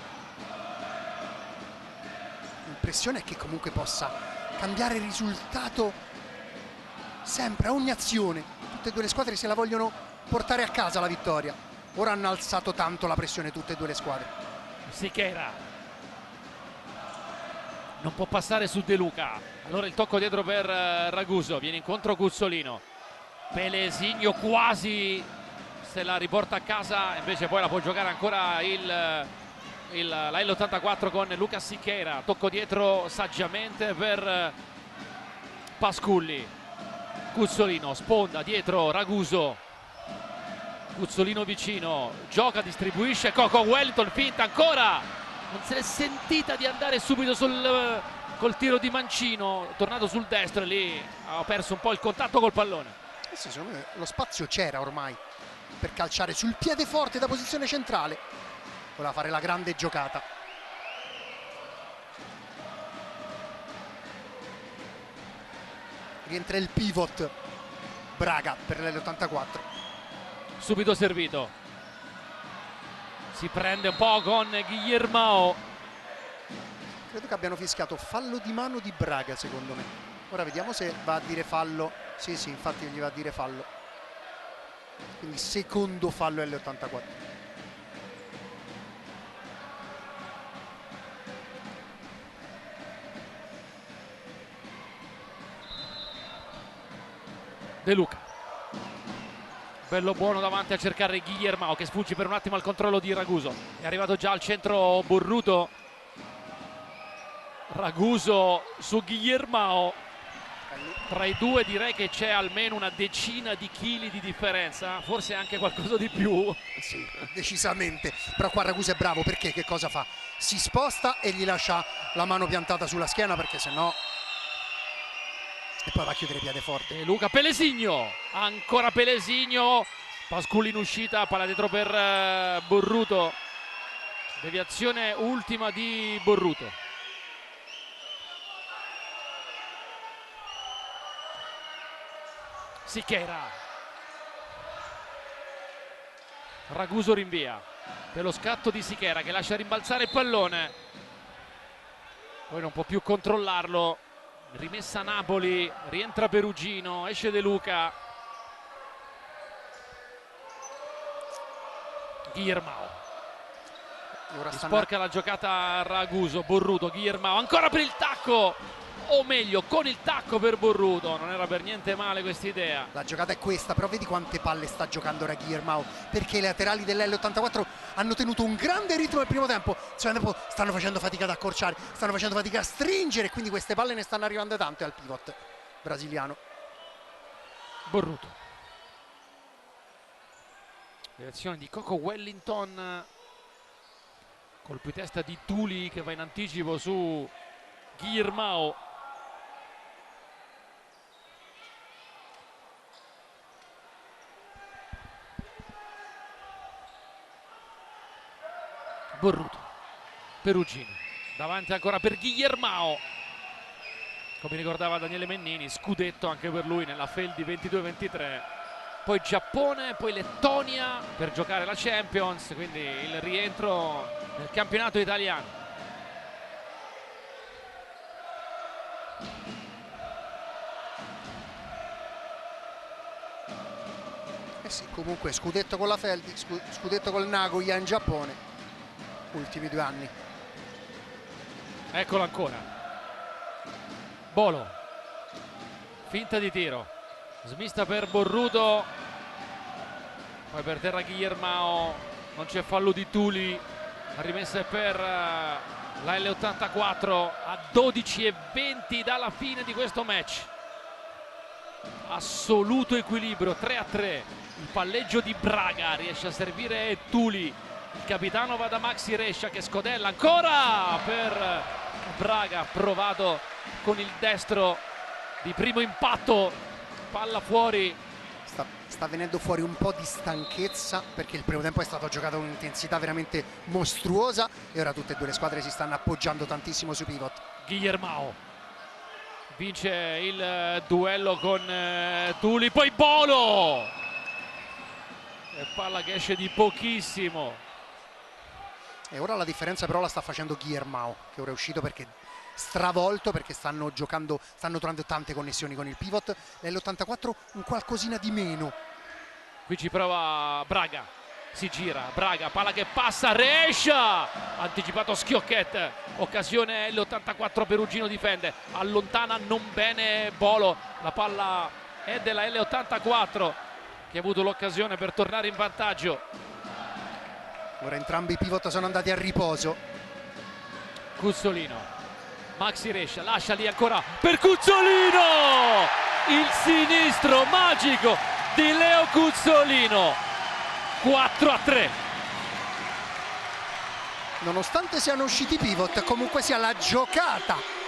L'impressione è che comunque possa cambiare il risultato sempre, a ogni azione. Tutte e due le squadre se la vogliono portare a casa la vittoria. Ora hanno alzato tanto la pressione tutte e due le squadre. Sichera non può passare su De Luca, allora il tocco dietro per Raguso, viene incontro Cuzzolino. Pelesigno quasi se la riporta a casa, invece poi la può giocare ancora la L84 con Luca Sichera. Tocco dietro saggiamente per Pasculli. Cuzzolino sponda dietro Raguso. Cuzzolino vicino, gioca, distribuisce, Coco Wellington, finta ancora, non se l'è sentita di andare subito col tiro di Mancino, tornato sul destro e lì ha perso un po' il contatto col pallone. Sì, secondo me lo spazio c'era ormai per calciare sul piede forte da posizione centrale, voleva fare la grande giocata. Rientra il pivot Braga per l'84. Subito servito, si prende un po' con Guillermao. Credo che abbiano fischiato fallo di mano di Braga, secondo me. Ora vediamo se va a dire fallo. Sì, infatti gli va a dire fallo. Quindi secondo fallo L'84. De Luca, bello buono davanti a cercare Guillermao, che sfugge per un attimo al controllo di Raguso. È arrivato già al centro Borruto. Raguso su Guillermao. Tra i due direi che c'è almeno una decina di chili di differenza, forse anche qualcosa di più. Sì, decisamente. Però qua Raguso è bravo, perché che cosa fa? Si sposta e gli lascia la mano piantata sulla schiena, perché sennò... E poi va a chiudere piede forte. E Luca Pelesigno, ancora Pelesigno, Pasculi in uscita, palla dietro per Borruto, deviazione ultima di Borruto. Sichera, Raguso rinvia per lo scatto di Sichera, che lascia rimbalzare il pallone, poi non può più controllarlo. Rimessa Napoli, rientra Perugino, esce De Luca. Guillermao, sporca la giocata Raguso. Borruto, Guillermao ancora per il tacco, o meglio con il tacco per Borruto. Non era per niente male questa idea. La giocata è questa, però vedi quante palle sta giocando ora Guillermao, perché i laterali dell'L84 hanno tenuto un grande ritmo nel primo tempo, stanno facendo fatica ad accorciare, stanno facendo fatica a stringere, quindi queste palle ne stanno arrivando tante al pivot brasiliano. Borruto, reazione di Coco Wellington, colpo di testa di Tuli che va in anticipo su Guillermao. Borruto, Perugino, davanti ancora per Guillermao, come ricordava Daniele Mennini, scudetto anche per lui nella Feldi 22-23, poi Giappone, poi Lettonia per giocare la Champions, quindi il rientro nel campionato italiano. Eh sì, comunque scudetto con la Feldi, scudetto col Nagoya in Giappone, ultimi 2 anni. Eccolo ancora, Bolo, finta di tiro, smista per Borruto, poi per terra Guillermao, non c'è fallo di Tuli, la rimessa è per la L84 a 12:20 dalla fine di questo match. Assoluto equilibrio, 3-3. Il palleggio di Braga, riesce a servire Tuli, il capitano va da Maxi Rescia che scodella ancora per Braga, provato con il destro di primo impatto, palla fuori. Sta venendo fuori un po' di stanchezza, perché il primo tempo è stato giocato con un'intensità veramente mostruosa e ora tutte e due le squadre si stanno appoggiando tantissimo sui pivot. Guillermao vince il duello con Tuli, poi Bolo e palla che esce di pochissimo. E ora la differenza però la sta facendo Guillermao, che ora è uscito perché stravolto, perché stanno trovando tante connessioni con il pivot. L'84 un qualcosina di meno. Qui ci prova Braga, si gira Braga, palla che passa, Rescia, anticipato Schiocchet, occasione L'84, Perugino difende, allontana non bene Bolo, la palla è della L'84 che ha avuto l'occasione per tornare in vantaggio. Ora entrambi i pivot sono andati a riposo. Cuzzolino, Maxi Rescia, lascia lì ancora per Cuzzolino, il sinistro magico di Leo Cuzzolino, 4-3. Nonostante siano usciti i pivot, comunque sia la giocata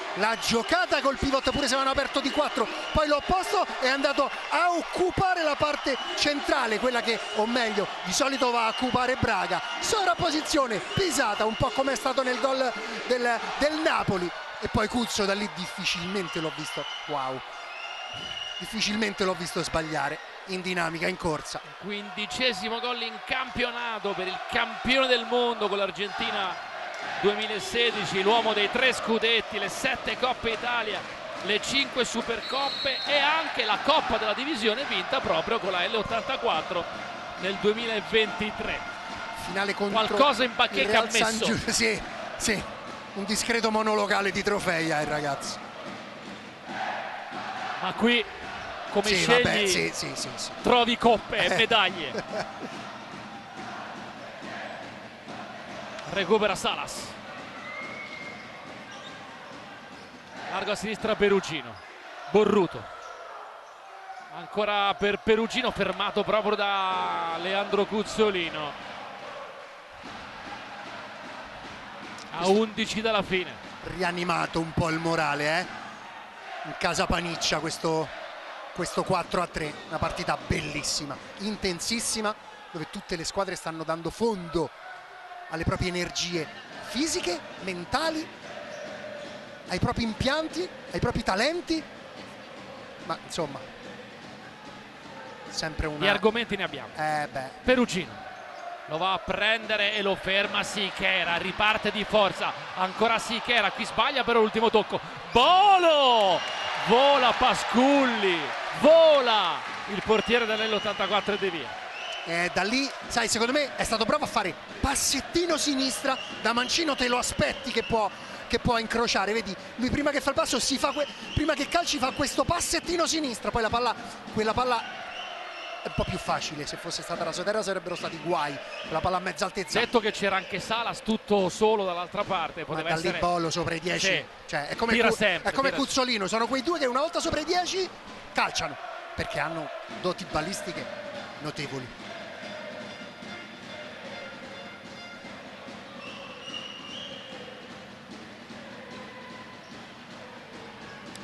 col pivot, pure se avevano aperto di 4, poi l'opposto è andato a occupare la parte centrale, quella che, o meglio, di solito va a occupare Braga. Sovrapposizione, pisata, un po' come è stato nel gol del Napoli. E poi Cuzzo da lì difficilmente l'ho visto, wow, difficilmente l'ho visto sbagliare in dinamica, in corsa. 15° gol in campionato per il campione del mondo con l'Argentina 2016, l'uomo dei 3 scudetti, le 7 Coppe Italia, le 5 Supercoppe e anche la Coppa della Divisione vinta proprio con la L'84 nel 2023. Finale contro qualcosa in bacheca ha messo. Sì, un discreto monolocale di trofei ai ragazzi. Ma qui come Sì, scegli vabbè, sì. trovi coppe e medaglie. Recupera Salas, largo a sinistra Perugino, Borruto, ancora per Perugino, fermato proprio da Leandro Cuzzolino, a 11 dalla fine. Rianimato un po' il morale, in casa Paniccia questo 4-3, una partita bellissima, intensissima, dove tutte le squadre stanno dando fondo alle proprie energie fisiche, mentali, ai propri impianti, ai propri talenti, ma insomma sempre una... Gli argomenti ne abbiamo. Perugino lo va a prendere e lo ferma Sichera, riparte di forza, ancora Sichera, qui sbaglia però l'ultimo tocco, Bolo! Vola Pasculli, vola il portiere dell'84 e devia. Da lì, sai, secondo me è stato bravo a fare passettino sinistra, da mancino te lo aspetti che può incrociare, vedi, lui prima che fa il passo prima che calci fa questo passettino sinistra, poi quella palla è un po' più facile, se fosse stata rasoterra sarebbero stati guai, la palla a mezza altezza. Detto che c'era anche Salas tutto solo dall'altra parte, poteva da essere... lì Bolo sopra i 10, sì. Cioè, è come Cuzzolino, sono quei due che una volta sopra i 10 calciano, perché hanno doti ballistiche notevoli.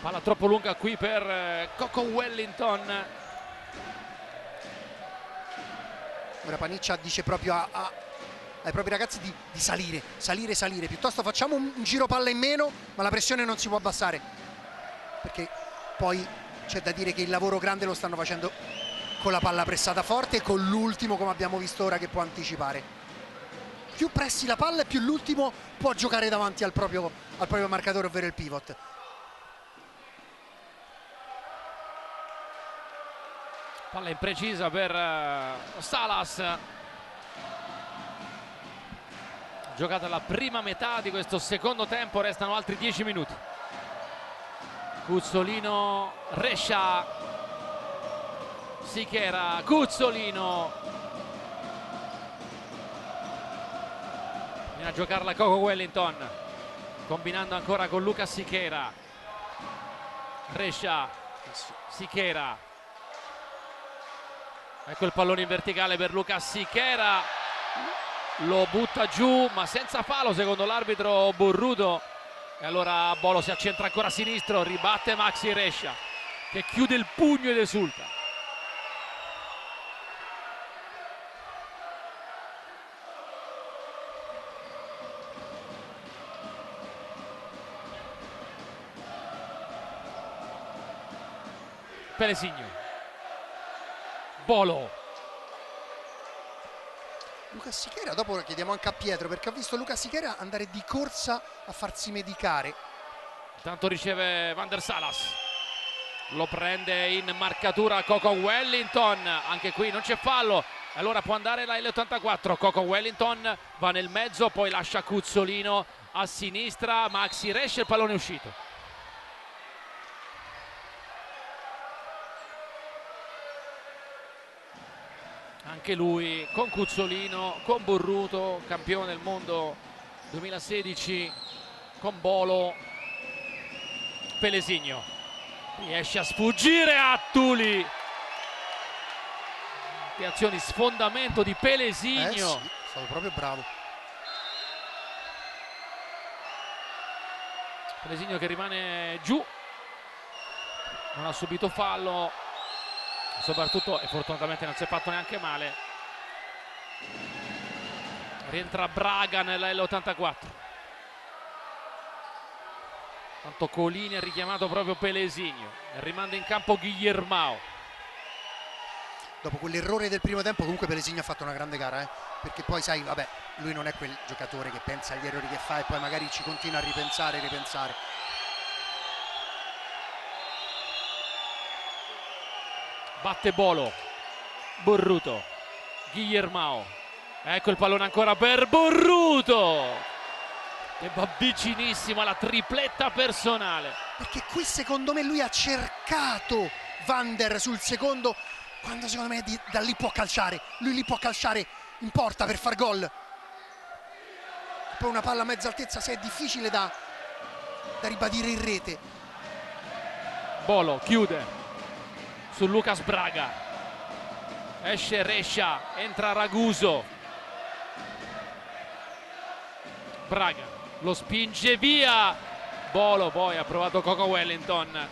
Palla troppo lunga qui per Coco Wellington. Ora Paniccia dice proprio ai propri ragazzi di salire, piuttosto facciamo un giro palla in meno, ma la pressione non si può abbassare, perché poi c'è da dire che il lavoro grande lo stanno facendo con la palla pressata forte e con l'ultimo, come abbiamo visto ora, che può anticipare. Più pressi la palla e più l'ultimo può giocare davanti al proprio marcatore, ovvero il pivot. Palla imprecisa per Salas. Giocata la prima metà di questo secondo tempo, restano altri 10 minuti. Cuzzolino, Rescia, Sichera, Cuzzolino. Viene a giocarla Coco Wellington, combinando ancora con Luca Sichera. Rescia, Sichera. Ecco il pallone in verticale per Luca Sichera, lo butta giù ma senza fallo secondo l'arbitro Borruto, e allora Bolo si accentra ancora a sinistro, ribatte Maxi Rescia che chiude il pugno ed esulta. Pelesigno, Bolo, Luca Sichera, dopo chiediamo anche a Pietro, perché ha visto Luca Sichera andare di corsa a farsi medicare. Tanto riceve Van der Salas, lo prende in marcatura Coco Wellington, anche qui non c'è fallo, allora può andare la L84. Coco Wellington va nel mezzo, poi lascia Cuzzolino a sinistra, Maxi Rescia, il pallone è uscito. Anche lui con Cuzzolino, con Borruto, campione del mondo 2016, con Bolo. Pelesigno riesce a sfuggire a Tuli. Che azioni, sfondamento di Pelesigno. Sì, è stato proprio bravo. Pelesigno che rimane giù, non ha subito fallo, soprattutto, e fortunatamente non si è fatto neanche male. Rientra Braga nella L84. Tanto Colini ha richiamato proprio Pelesigno, rimanda in campo Guillermao. Dopo quell'errore del primo tempo comunque Pelesigno ha fatto una grande gara, perché poi sai, vabbè, lui non è quel giocatore che pensa agli errori che fa e poi magari ci continua a ripensare. Batte Bolo, Borruto, Guillermao, ecco il pallone ancora per Borruto che va vicinissimo alla tripletta personale, perché qui secondo me lui ha cercato Vander sul secondo, quando secondo me da lì può calciare, lui lì può calciare in porta per far gol. Poi una palla a mezza altezza, se è difficile da ribadire in rete. Bolo chiude su Lucas Braga, esce Rescia, entra Raguso, Braga lo spinge via, Bolo poi ha provato Coco Wellington,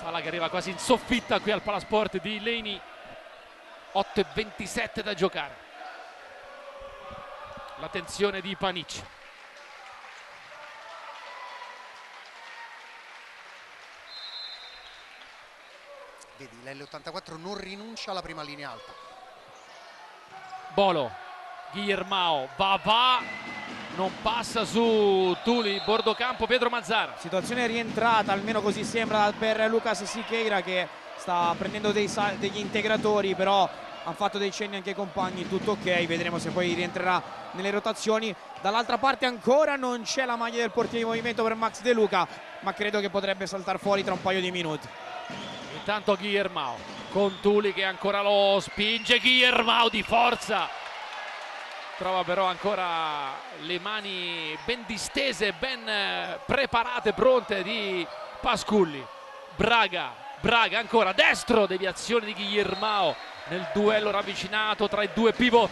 palla che arriva quasi in soffitta qui al Palasport di Leni. 8:27 da giocare, l'attenzione di Panic. Vedi, l'L84 non rinuncia alla prima linea alta. Bolo, Guillermao, va, non passa su Tuli, bordo campo, Pietro Mazzara. Situazione rientrata, almeno così sembra, per Lucas Siqueira, che sta prendendo degli integratori, però hanno fatto dei cenni anche i compagni, tutto ok, vedremo se poi rientrerà nelle rotazioni. Dall'altra parte ancora non c'è la maglia del portiere di movimento per Max De Luca, ma credo che potrebbe saltare fuori tra un paio di minuti. Intanto Guillermao con Tuli che ancora lo spinge, Guillermao di forza, trova però ancora le mani ben distese, ben preparate, pronte di Pasculli. Braga ancora destro, deviazione di Guillermao nel duello ravvicinato tra i due pivot.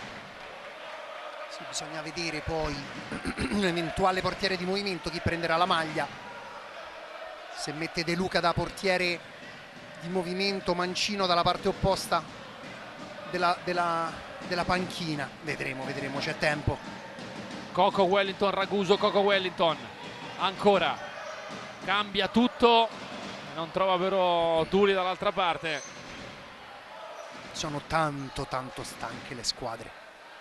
Sì, bisogna vedere poi un eventuale portiere di movimento chi prenderà la maglia, se mette De Luca da portiere di movimento, Mancino dalla parte opposta della panchina. Vedremo, c'è tempo. Coco Wellington, Raguso, Coco Wellington ancora, cambia tutto, non trova però Tuli dall'altra parte. Sono tanto stanche le squadre,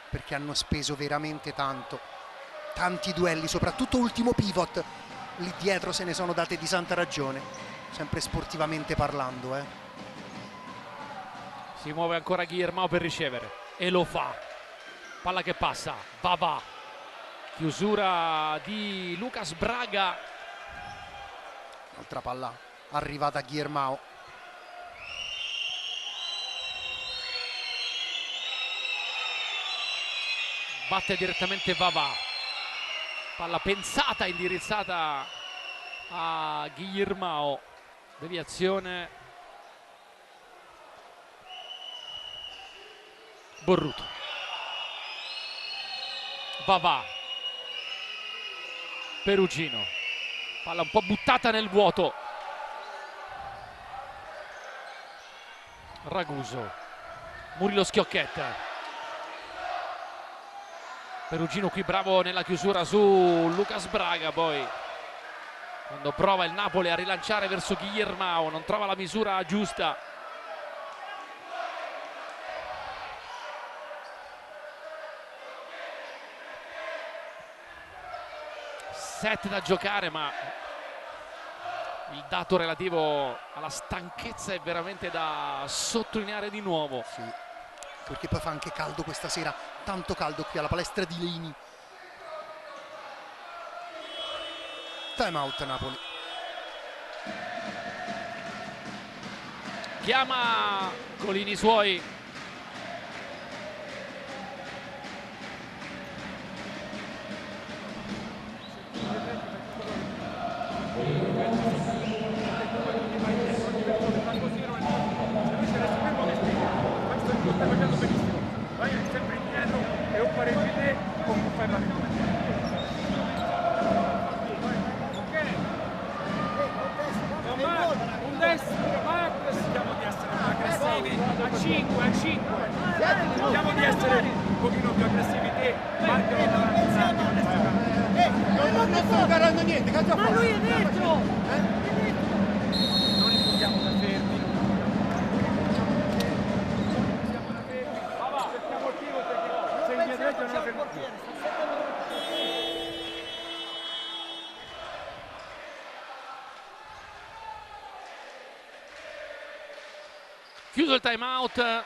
perché hanno speso veramente tanti duelli, soprattutto ultimo pivot, lì dietro se ne sono date di santa ragione, sempre sportivamente parlando. Si muove ancora Guillermao per ricevere e lo fa, palla che passa, va, chiusura di Lucas Braga. Altra palla arrivata a Guillermao. Batte direttamente Vavà, palla pensata, indirizzata a Guillermao, deviazione Borruto. Vavà, Perugino, palla un po' buttata nel vuoto. Raguso, Murillo Schiocchet. Perugino qui bravo nella chiusura su Lucas Braga, poi quando prova il Napoli a rilanciare verso Guillermao non trova la misura giusta. Set da giocare, ma il dato relativo alla stanchezza è veramente da sottolineare di nuovo. Sì, perché poi fa anche caldo questa sera, tanto caldo qui alla palestra di Leni. Time out Napoli. Chiama Colini suoi. Sempre indietro e un pareggio di te con fai la un destro, ma cerchiamo di essere più aggressivi a 5, cerchiamo di essere un pochino più aggressivi te, marcano non sto agarrando niente, ma lui è dentro! Non impugniamo da fermi. Cerchiamo il tiro perché se indietro non la fermo più. Chiuso il time out,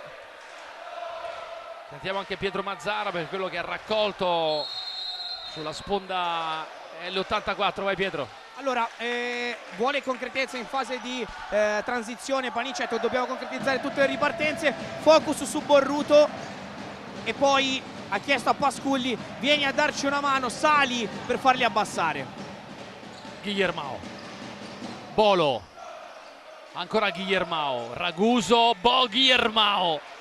sentiamo anche Pietro Mazzara per quello che ha raccolto sulla sponda L84. Vai Pietro. Allora, vuole concretezza in fase di transizione Panicetto, dobbiamo concretizzare tutte le ripartenze, focus su Borruto e poi ha chiesto a Pasculli, vieni a darci una mano, sali per farli abbassare. Guillermao, Bolo, ancora Guillermao, Raguso, Guillermao.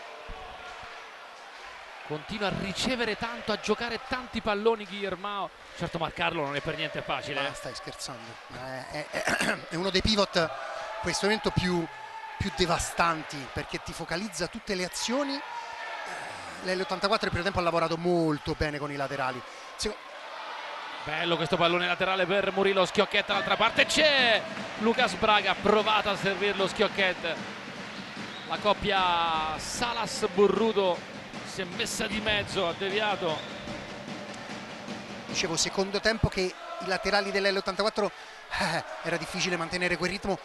Continua a ricevere tanto, a giocare tanti palloni Guillermao. Certo, marcarlo non è per niente facile. Ma stai scherzando? È uno dei pivot in questo momento più devastanti, perché ti focalizza tutte le azioni. L'L84 il primo tempo ha lavorato molto bene con i laterali. Bello questo pallone laterale per Murilo, Schiocchet dall'altra parte, c'è Lucas Braga, ha provato a servirlo Schiocchet. La coppia Salas-Borruto si è messa di mezzo, ha deviato. Dicevo, secondo tempo che i laterali dell'L84 era difficile mantenere quel ritmo,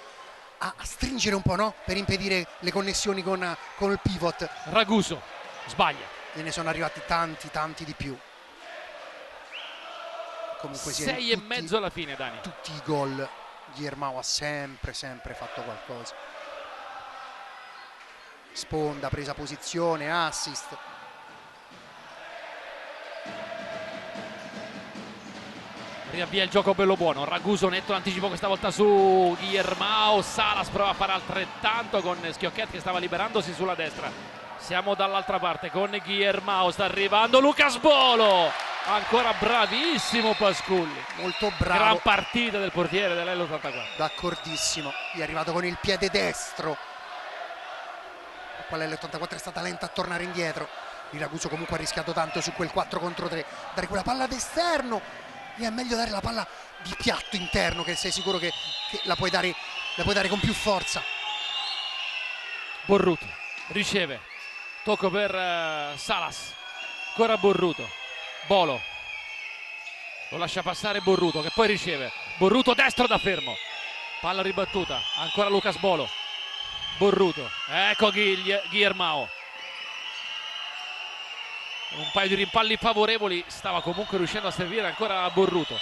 a stringere un po', no? Per impedire le connessioni con il pivot. Raguso sbaglia. E ne sono arrivati tanti di più. Comunque 6,5 alla fine, Dani. Tutti i gol Guillermao ha sempre fatto qualcosa. Sponda, presa posizione, assist. Riavvia il gioco bello buono. Raguso netto l'anticipo questa volta su Guillermao. Salas prova a fare altrettanto con Schiocchet che stava liberandosi sulla destra. Siamo dall'altra parte con Guillermao, sta arrivando Lucas Bolo. Ancora bravissimo Pasculli. Molto bravo. Gran partita del portiere dell'L84. D'accordissimo. È arrivato con il piede destro. Poi l'L84 è stata lenta a tornare indietro. Il Raguso comunque ha rischiato tanto su quel 4 contro 3. Dare quella palla d'esterno. E è meglio dare la palla di piatto interno, che sei sicuro che la puoi dare con più forza. Borruto riceve, tocco per Salas, ancora Borruto, Bolo lo lascia passare Borruto che poi riceve, Borruto destro da fermo, palla ribattuta, ancora Lucas Bolo, Borruto, ecco Guillermao. Un paio di rimpalli favorevoli, stava comunque riuscendo a servire ancora Borruto.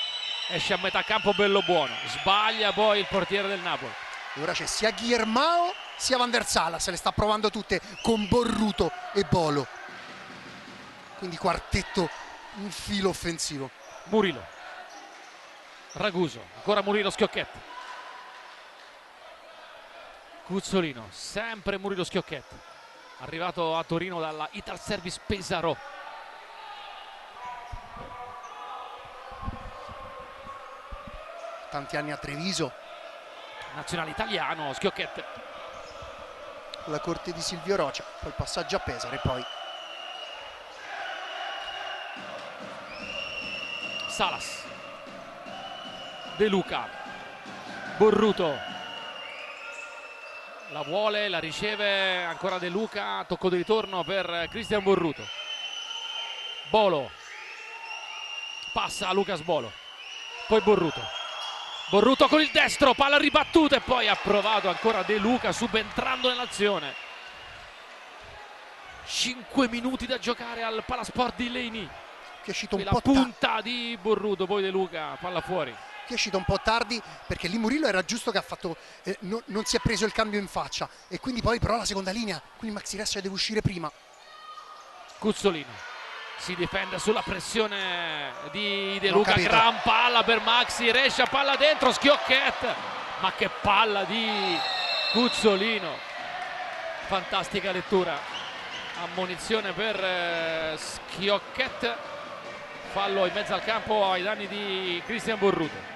Esce a metà campo bello buono, sbaglia poi il portiere del Napoli. E ora c'è sia Guillermao sia Van der Sala, se le sta provando tutte con Borruto e Bolo. Quindi quartetto in filo offensivo. Murilo, Raguso, ancora Murilo, Schiocchet. Cuzzolino, sempre Murilo Schiocchet. Arrivato a Torino dalla Ital Service Pesaro. Tanti anni a Treviso. Nazionale italiano, Schiocchet. La corte di Silvio Rocia, poi il passaggio a Pesaro e poi Salas, De Luca, Borruto, la vuole, la riceve, ancora De Luca, tocco di ritorno per Cristian Borruto. Bolo, passa a Lucas Bolo, poi Borruto. Borruto con il destro, palla ribattuta e poi ha provato ancora De Luca subentrando nell'azione. 5 minuti da giocare al Palasport di Leni. Che è uscito un la po' punta di Borruto, poi De Luca, palla fuori. Che è uscito un po' tardi perché lì Murillo era giusto che ha fatto, non si è preso il cambio in faccia e quindi poi però la seconda linea, quindi Maxi Rescia deve uscire prima. Cuzzolino si difende sulla pressione di De Luca, gran palla per Maxi Rescia, palla dentro, Schiocchet, ma che palla di Cuzzolino, fantastica lettura, ammonizione per Schiocchet, fallo in mezzo al campo ai danni di Cristian Borruto.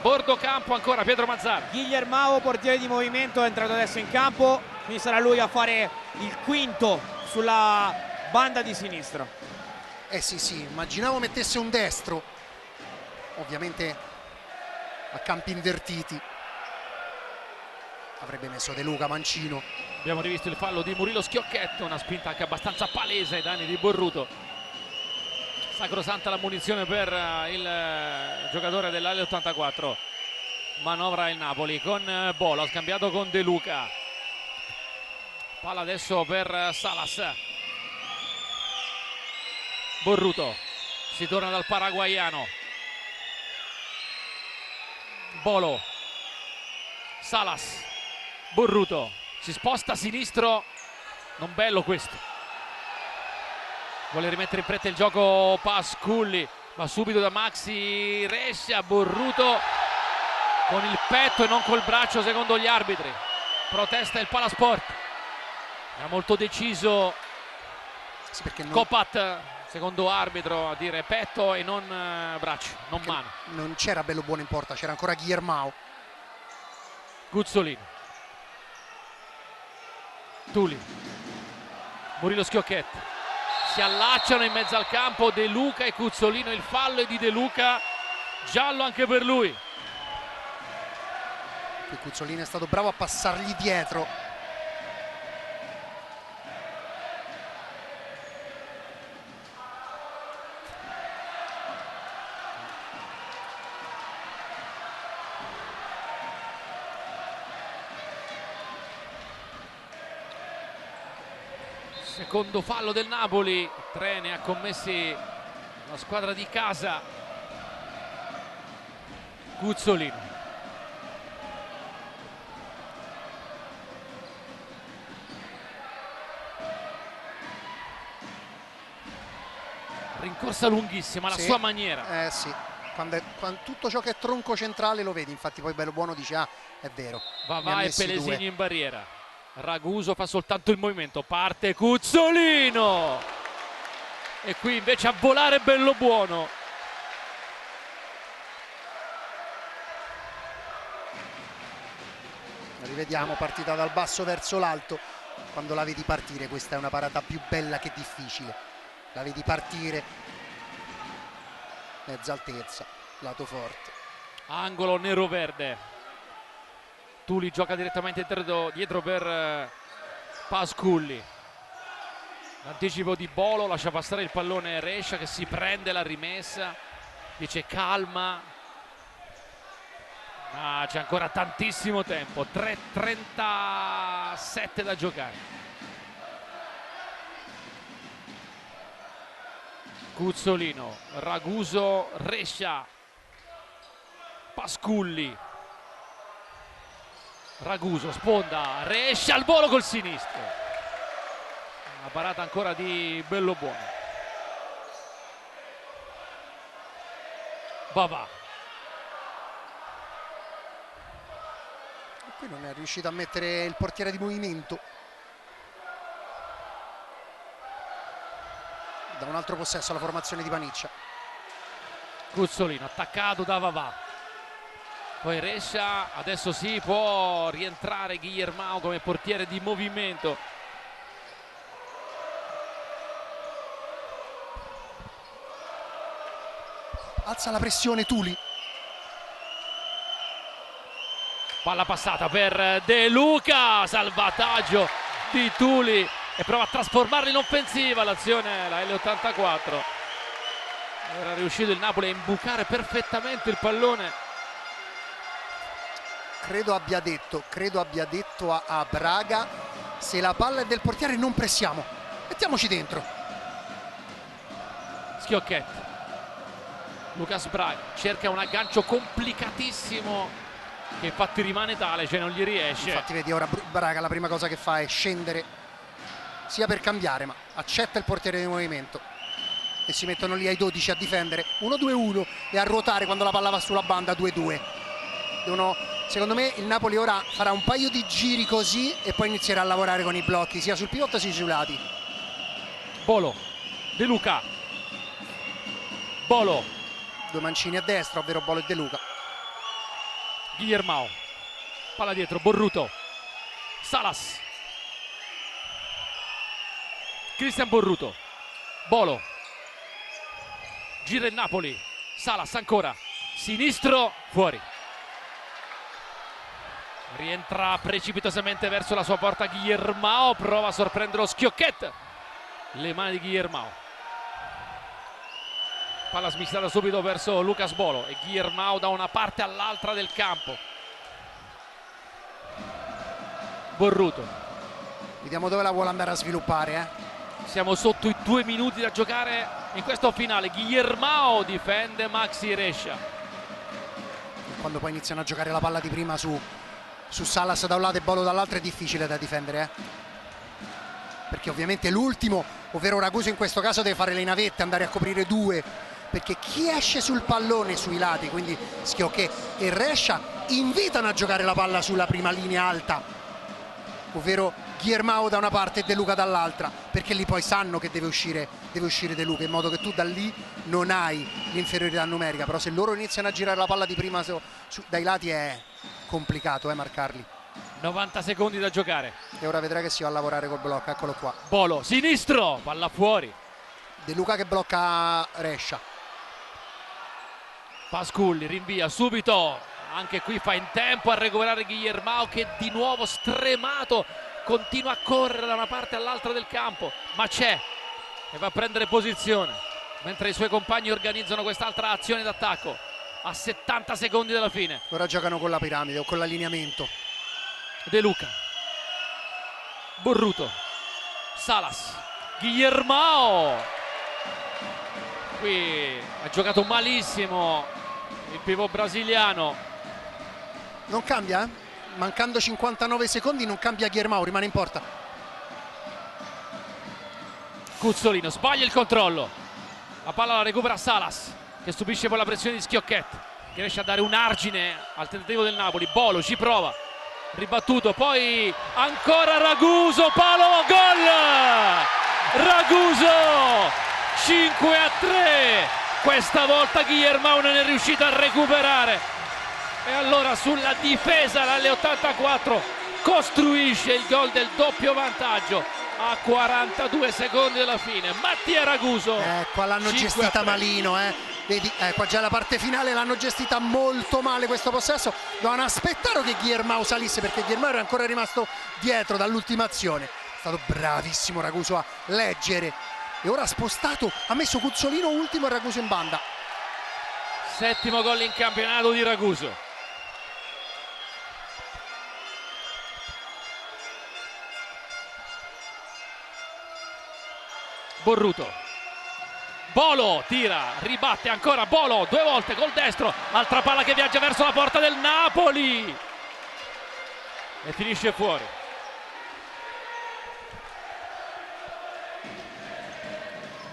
Bordo campo ancora Pietro Mazzara. Guillermao, portiere di movimento, è entrato adesso in campo, quindi sarà lui a fare il quinto sulla banda di sinistra. Sì, immaginavo mettesse un destro, ovviamente a campi invertiti. Avrebbe messo De Luca, mancino. Abbiamo rivisto il fallo di Murilo Schiocchet, una spinta anche abbastanza palese ai danni di Borruto. Sacrosanta la munizione per il giocatore dell'L84. Manovra il Napoli con Bolo, ha scambiato con De Luca. Palla adesso per Salas. Borruto, si torna dal paraguaiano. Bolo, Salas, Borruto, si sposta a sinistro, non bello questo. Vuole rimettere in fretta il gioco Pasculli, ma subito da Maxi Rescia. Borruto con il petto e non col braccio secondo gli arbitri. Protesta il Palasport. Era molto deciso Sì, perché Copat, secondo arbitro, a dire petto e non braccio, non mano. non c'era Bello Buono in porta, c'era ancora Guillermao. Guzzolino, Tuli, Murillo Schiocchet, si allacciano in mezzo al campo De Luca e Guzzolino. Il fallo è di De Luca, giallo anche per lui. Qui Guzzolino è stato bravo a passargli dietro. Secondo fallo del Napoli, 3 ne ha commessi la squadra di casa. Guzzolino, rincorsa lunghissima alla Sì, sua maniera. Sì, quando tutto ciò che è tronco centrale lo vedi, infatti poi Bello Buono dice: ah, è vero. ne ha Vavà e messi Pelesini due. in barriera. Raguso fa soltanto il movimento, parte Guzzolino e qui invece a volare Bello Buono. Rivediamo, partita dal basso verso l'alto. Quando la vedi partire, questa è una parata più bella che difficile. La vedi partire, mezza altezza, lato forte. Angolo nero-verde. Tuli gioca direttamente dietro per Pasculli. L'anticipo di Bolo, lascia passare il pallone Rescia che si prende la rimessa. Dice calma. Ma c'è ancora tantissimo tempo. 3:37 da giocare. Guzzolino, Raguso, Rescia, Pasculli. Raguso, sponda, Rescia al volo col sinistro. Una parata ancora di Bello Buono. Vavà. Qui non è riuscito a mettere il portiere di movimento. Da un altro possesso alla formazione di Paniccia. Guzzolino attaccato da Vavà. Poi Rescia, adesso sì, può rientrare Guillermao come portiere di movimento. Alza la pressione Tuli. Palla passata per De Luca, salvataggio di Tuli e prova a trasformarla in offensiva l'azione, la L84. Era riuscito il Napoli a imbucare perfettamente il pallone. Credo abbia detto a Braga: se la palla è del portiere non pressiamo, mettiamoci dentro. Schiocchet, Lucas Braga cerca un aggancio complicatissimo che infatti rimane tale, cioè non gli riesce. Infatti vedi ora Braga la prima cosa che fa è scendere, sia per cambiare, ma accetta il portiere di movimento e si mettono lì ai 12 a difendere 1-2-1 e a ruotare quando la palla va sulla banda 2-2. Secondo me il Napoli ora farà un paio di giri così e poi inizierà a lavorare con i blocchi sia sul pivot sia sui lati. Bolo, De Luca, Bolo, Due mancini a destra, ovvero Bolo e De Luca. Guillermao, palla dietro, Borruto, Salas, Cristian Borruto, Bolo, gira il Napoli, Salas ancora, sinistro, fuori. Rientra precipitosamente verso la sua porta Guillermao, prova a sorprendere lo Schiocchet. Le mani di Guillermao. Palla smistata subito verso Lucas Bolo e Guillermao da una parte all'altra del campo. Borruto. Vediamo dove la vuole andare a sviluppare. Siamo sotto i 2 minuti da giocare in questo finale. Guillermao difende Maxi Rescia. quando poi iniziano a giocare la palla di prima su Salas da un lato e Bolo dall'altro è difficile da difendere, perché ovviamente l'ultimo, ovvero Raguso in questo caso, deve fare le navette, andare a coprire due, perché chi esce sul pallone sui lati, quindi Schiocché e Rescia, invitano a giocare la palla sulla prima linea alta, ovvero Guillermao da una parte e De Luca dall'altra, perché lì poi sanno che deve uscire De Luca, in modo che tu da lì non hai l'inferiorità numerica. Però se loro iniziano a girare la palla di prima dai lati è complicato marcarli. 90 secondi da giocare. E ora vedrai che si va a lavorare col blocco, eccolo qua. Bolo, sinistro, palla fuori. De Luca che blocca Rescia. Pasculli rinvia subito, anche qui fa in tempo a recuperare Guillermao, che di nuovo stremato continua a correre da una parte all'altra del campo, ma c'è e va a prendere posizione mentre i suoi compagni organizzano quest'altra azione d'attacco a 70 secondi dalla fine. Ora giocano con la piramide o con l'allineamento. De Luca, Borruto, Salas, Guillermao. Qui ha giocato malissimo il pivot brasiliano. Non cambia, mancando 59 secondi non cambia Guillermao, rimane in porta. Cuzzolino sbaglia il controllo, la palla la recupera Salas, che subisce poi la pressione di Schiocchetti, che riesce a dare un argine al tentativo del Napoli. Bolo ci prova, ribattuto, poi ancora Raguso, palo, gol! Raguso 5-3, questa volta Guillermao non è riuscito a recuperare, e allora sulla difesa l'L84 costruisce il gol del doppio vantaggio a 42 secondi dalla fine. Mattia Raguso, qua l'hanno gestita malino, vedi, qua già la parte finale l'hanno gestita molto male questo possesso. Dovevano aspettare che Guillermao salisse, perché Guillermao era ancora rimasto dietro dall'ultima azione. È stato bravissimo Raguso a leggere, e ora ha spostato, ha messo Cuzzolino ultimo e Raguso in banda. Settimo gol in campionato di Raguso. Borruto, Bolo tira, ribatte ancora Bolo, due volte col destro, altra palla che viaggia verso la porta del Napoli e finisce fuori.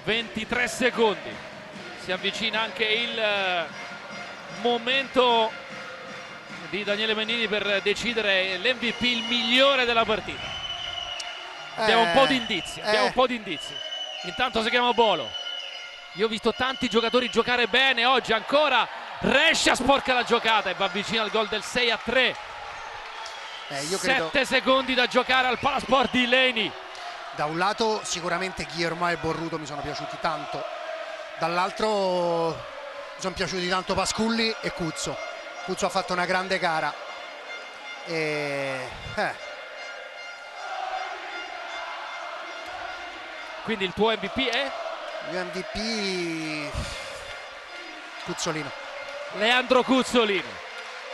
...23 secondi, si avvicina anche il momento di Daniele Mennini per decidere l'MVP, il migliore della partita. Abbiamo un po' di indizi, Intanto si chiama Bolo. Io ho visto tanti giocatori giocare bene oggi, ancora Rescia sporca la giocata e va vicino al gol del 6-3. 7 secondi da giocare al Palasport di Leni. Da un lato sicuramente Guillermao e Borruto mi sono piaciuti tanto, dall'altro mi sono piaciuti tanto Pasculli e Cuzzo. Cuzzo ha fatto una grande gara Quindi il tuo MVP è? Il mio MVP Cuzzolino. Leandro Cuzzolino.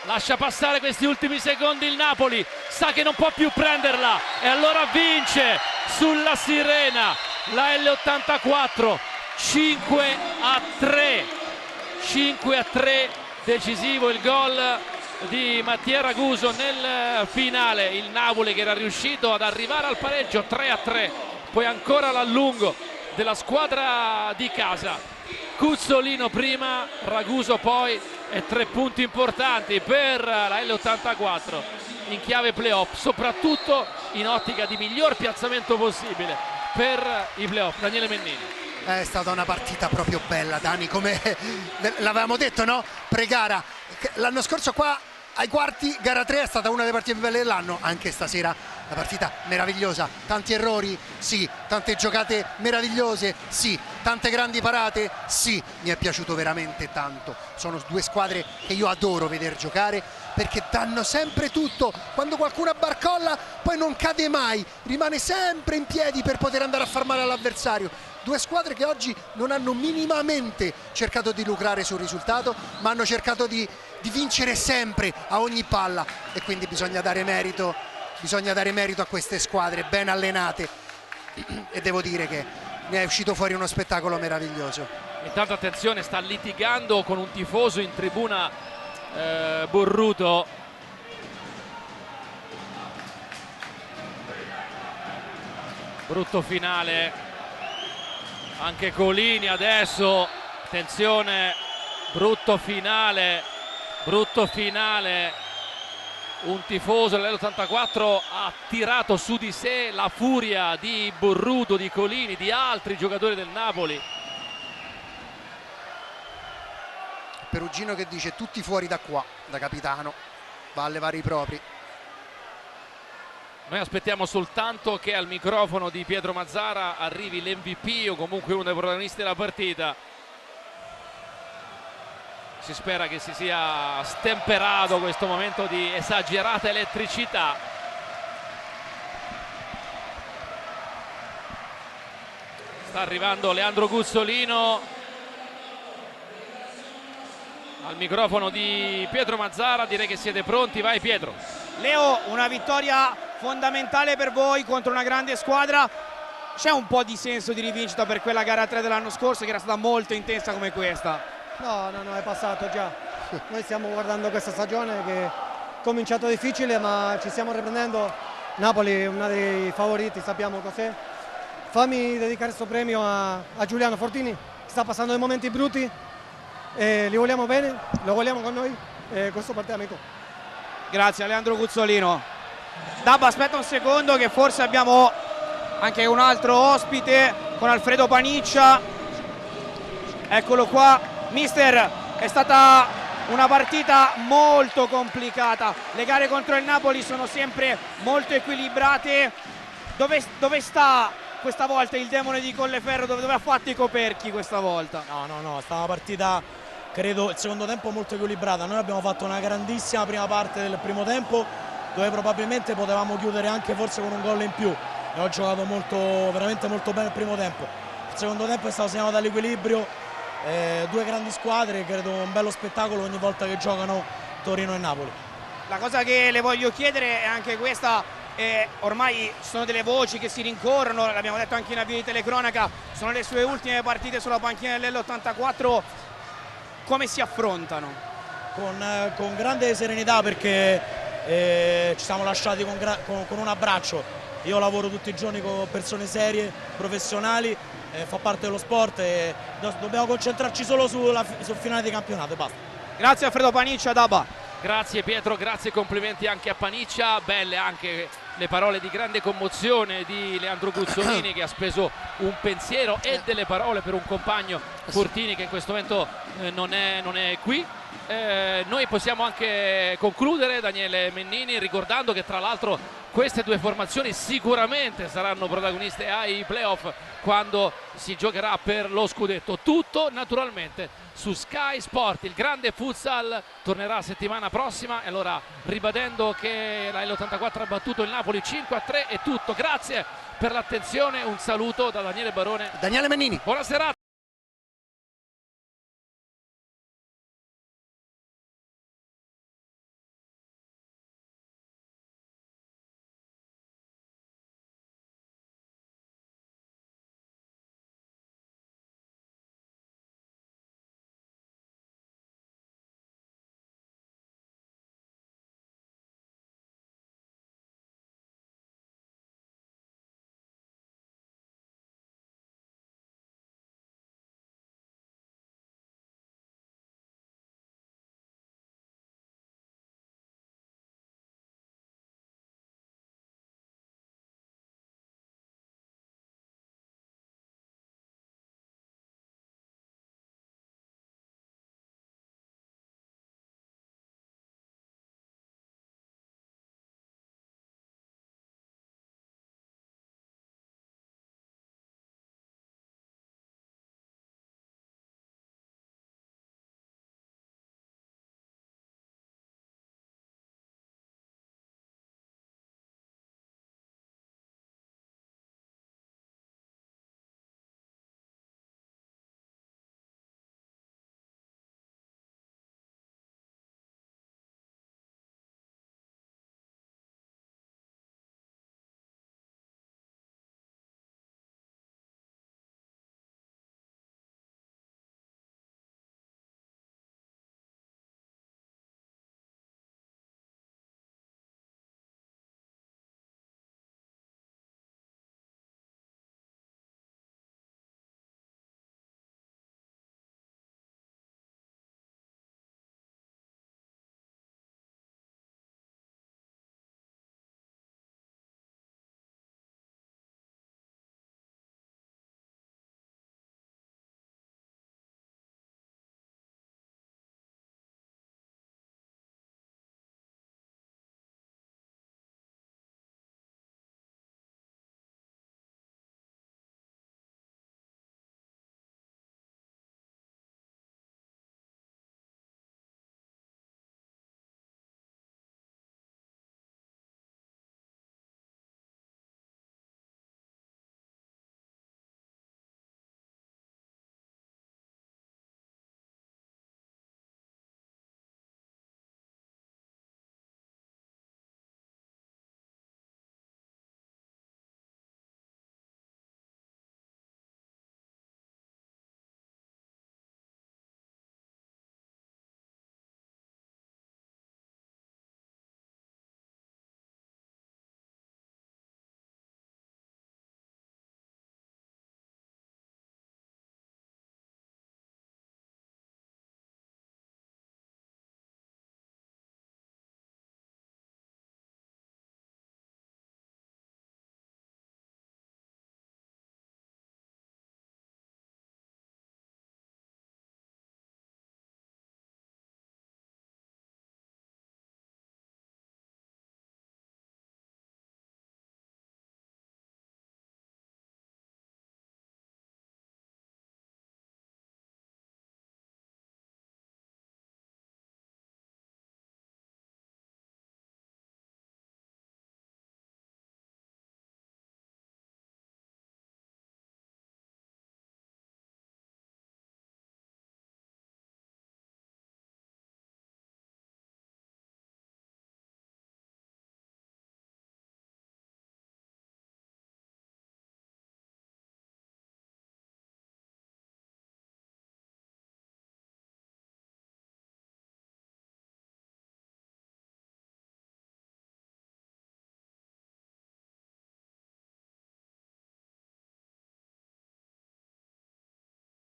Lascia passare questi ultimi secondi il Napoli, sa che non può più prenderla e allora vince sulla sirena la L84 5-3. 5-3, decisivo il gol di Mattia Raguso nel finale. Il Napoli che era riuscito ad arrivare al pareggio 3-3, poi ancora l'allungo della squadra di casa. Cuzzolino prima, Raguso poi, e 3 punti importanti per la L84 in chiave playoff, soprattutto in ottica di miglior piazzamento possibile per i playoff. Daniele Mennini. È stata una partita proprio bella, Dani, come l'avevamo detto, no? Pre-gara, l'anno scorso qua ai quarti, gara 3 è stata una delle partite più belle dell'anno, anche stasera la partita meravigliosa, tanti errori, sì, tante giocate meravigliose, sì, tante grandi parate, sì, mi è piaciuto veramente tanto. Sono due squadre che io adoro vedere giocare, perché danno sempre tutto. Quando qualcuno barcolla poi non cade mai, rimane sempre in piedi per poter andare a far male all'avversario. Due squadre che oggi non hanno minimamente cercato di lucrare sul risultato, ma hanno cercato di vincere sempre a ogni palla, e quindi bisogna dare merito a queste squadre ben allenate, e devo dire che ne è uscito fuori uno spettacolo meraviglioso. Intanto attenzione, sta litigando con un tifoso in tribuna Burruto. Brutto finale anche Colini adesso, attenzione, brutto finale, un tifoso dell'84 ha tirato su di sé la furia di Burruto, di Colini, di altri giocatori del Napoli. Perugino che dice tutti fuori da qua, da capitano, va a levare i propri. Noi aspettiamo soltanto che al microfono di Pietro Mazzara arrivi l'MVP o comunque uno dei protagonisti della partita. Si spera che si sia stemperato questo momento di esagerata elettricità. Sta arrivando Leandro Guzzolino al microfono di Pietro Mazzara, direi che siete pronti, vai Pietro. Leo, una vittoria fondamentale per voi contro una grande squadra. C'è un po' di senso di rivincita per quella gara 3 dell'anno scorso che era stata molto intensa come questa? No, è passato già. Noi stiamo guardando questa stagione che è cominciato difficile, ma ci stiamo riprendendo. Napoli è uno dei favoriti, sappiamo cos'è. Fammi dedicare questo premio a Giuliano Fortini, che sta passando dei momenti brutti. Li vogliamo bene, lo vogliamo con noi e questo per te, amico. Grazie a Leandro Guzzolino. Dabba, aspetta un secondo che forse abbiamo anche un altro ospite con Alfredo Paniccia. Eccolo qua. Mister, è stata una partita molto complicata. Le gare contro il Napoli sono sempre molto equilibrate. Dove sta questa volta il demone di Colleferro? Dove ha fatto i coperchi questa volta? No, sta una partita, credo, il secondo tempo molto equilibrata. Noi abbiamo fatto una grandissima prima parte del primo tempo, dove probabilmente potevamo chiudere anche forse con un gol in più. E ho giocato veramente molto bene il primo tempo. Il secondo tempo è stato segnato dall'equilibrio, due grandi squadre, credo un bello spettacolo ogni volta che giocano Torino e Napoli. La cosa che le voglio chiedere è anche questa. Ormai ci sono delle voci che si rincorrono, l'abbiamo detto anche in avvio di telecronaca, sono le sue ultime partite sulla panchina dell'84. Come si affrontano? Con grande serenità, perché ci siamo lasciati con un abbraccio. Io lavoro tutti i giorni con persone serie, professionali, fa parte dello sport e dobbiamo concentrarci solo sul finale di campionato e basta. Grazie Alfredo Paniccia, Dabba. Grazie Pietro, grazie e complimenti anche a Paniccia, belle anche le parole di grande commozione di Leandro Guzzolini che ha speso un pensiero e delle parole per un compagno, Fortini, che in questo momento non è qui. Noi possiamo anche concludere, Daniele Mennini, ricordando che tra l'altro queste due formazioni sicuramente saranno protagoniste ai playoff quando si giocherà per lo scudetto. Tutto naturalmente su Sky Sport. Il grande futsal tornerà settimana prossima e allora, ribadendo che la L84 ha battuto il Napoli 5-3, è tutto. Grazie per l'attenzione, un saluto da Daniele Barone, Daniele Mennini. buona serata.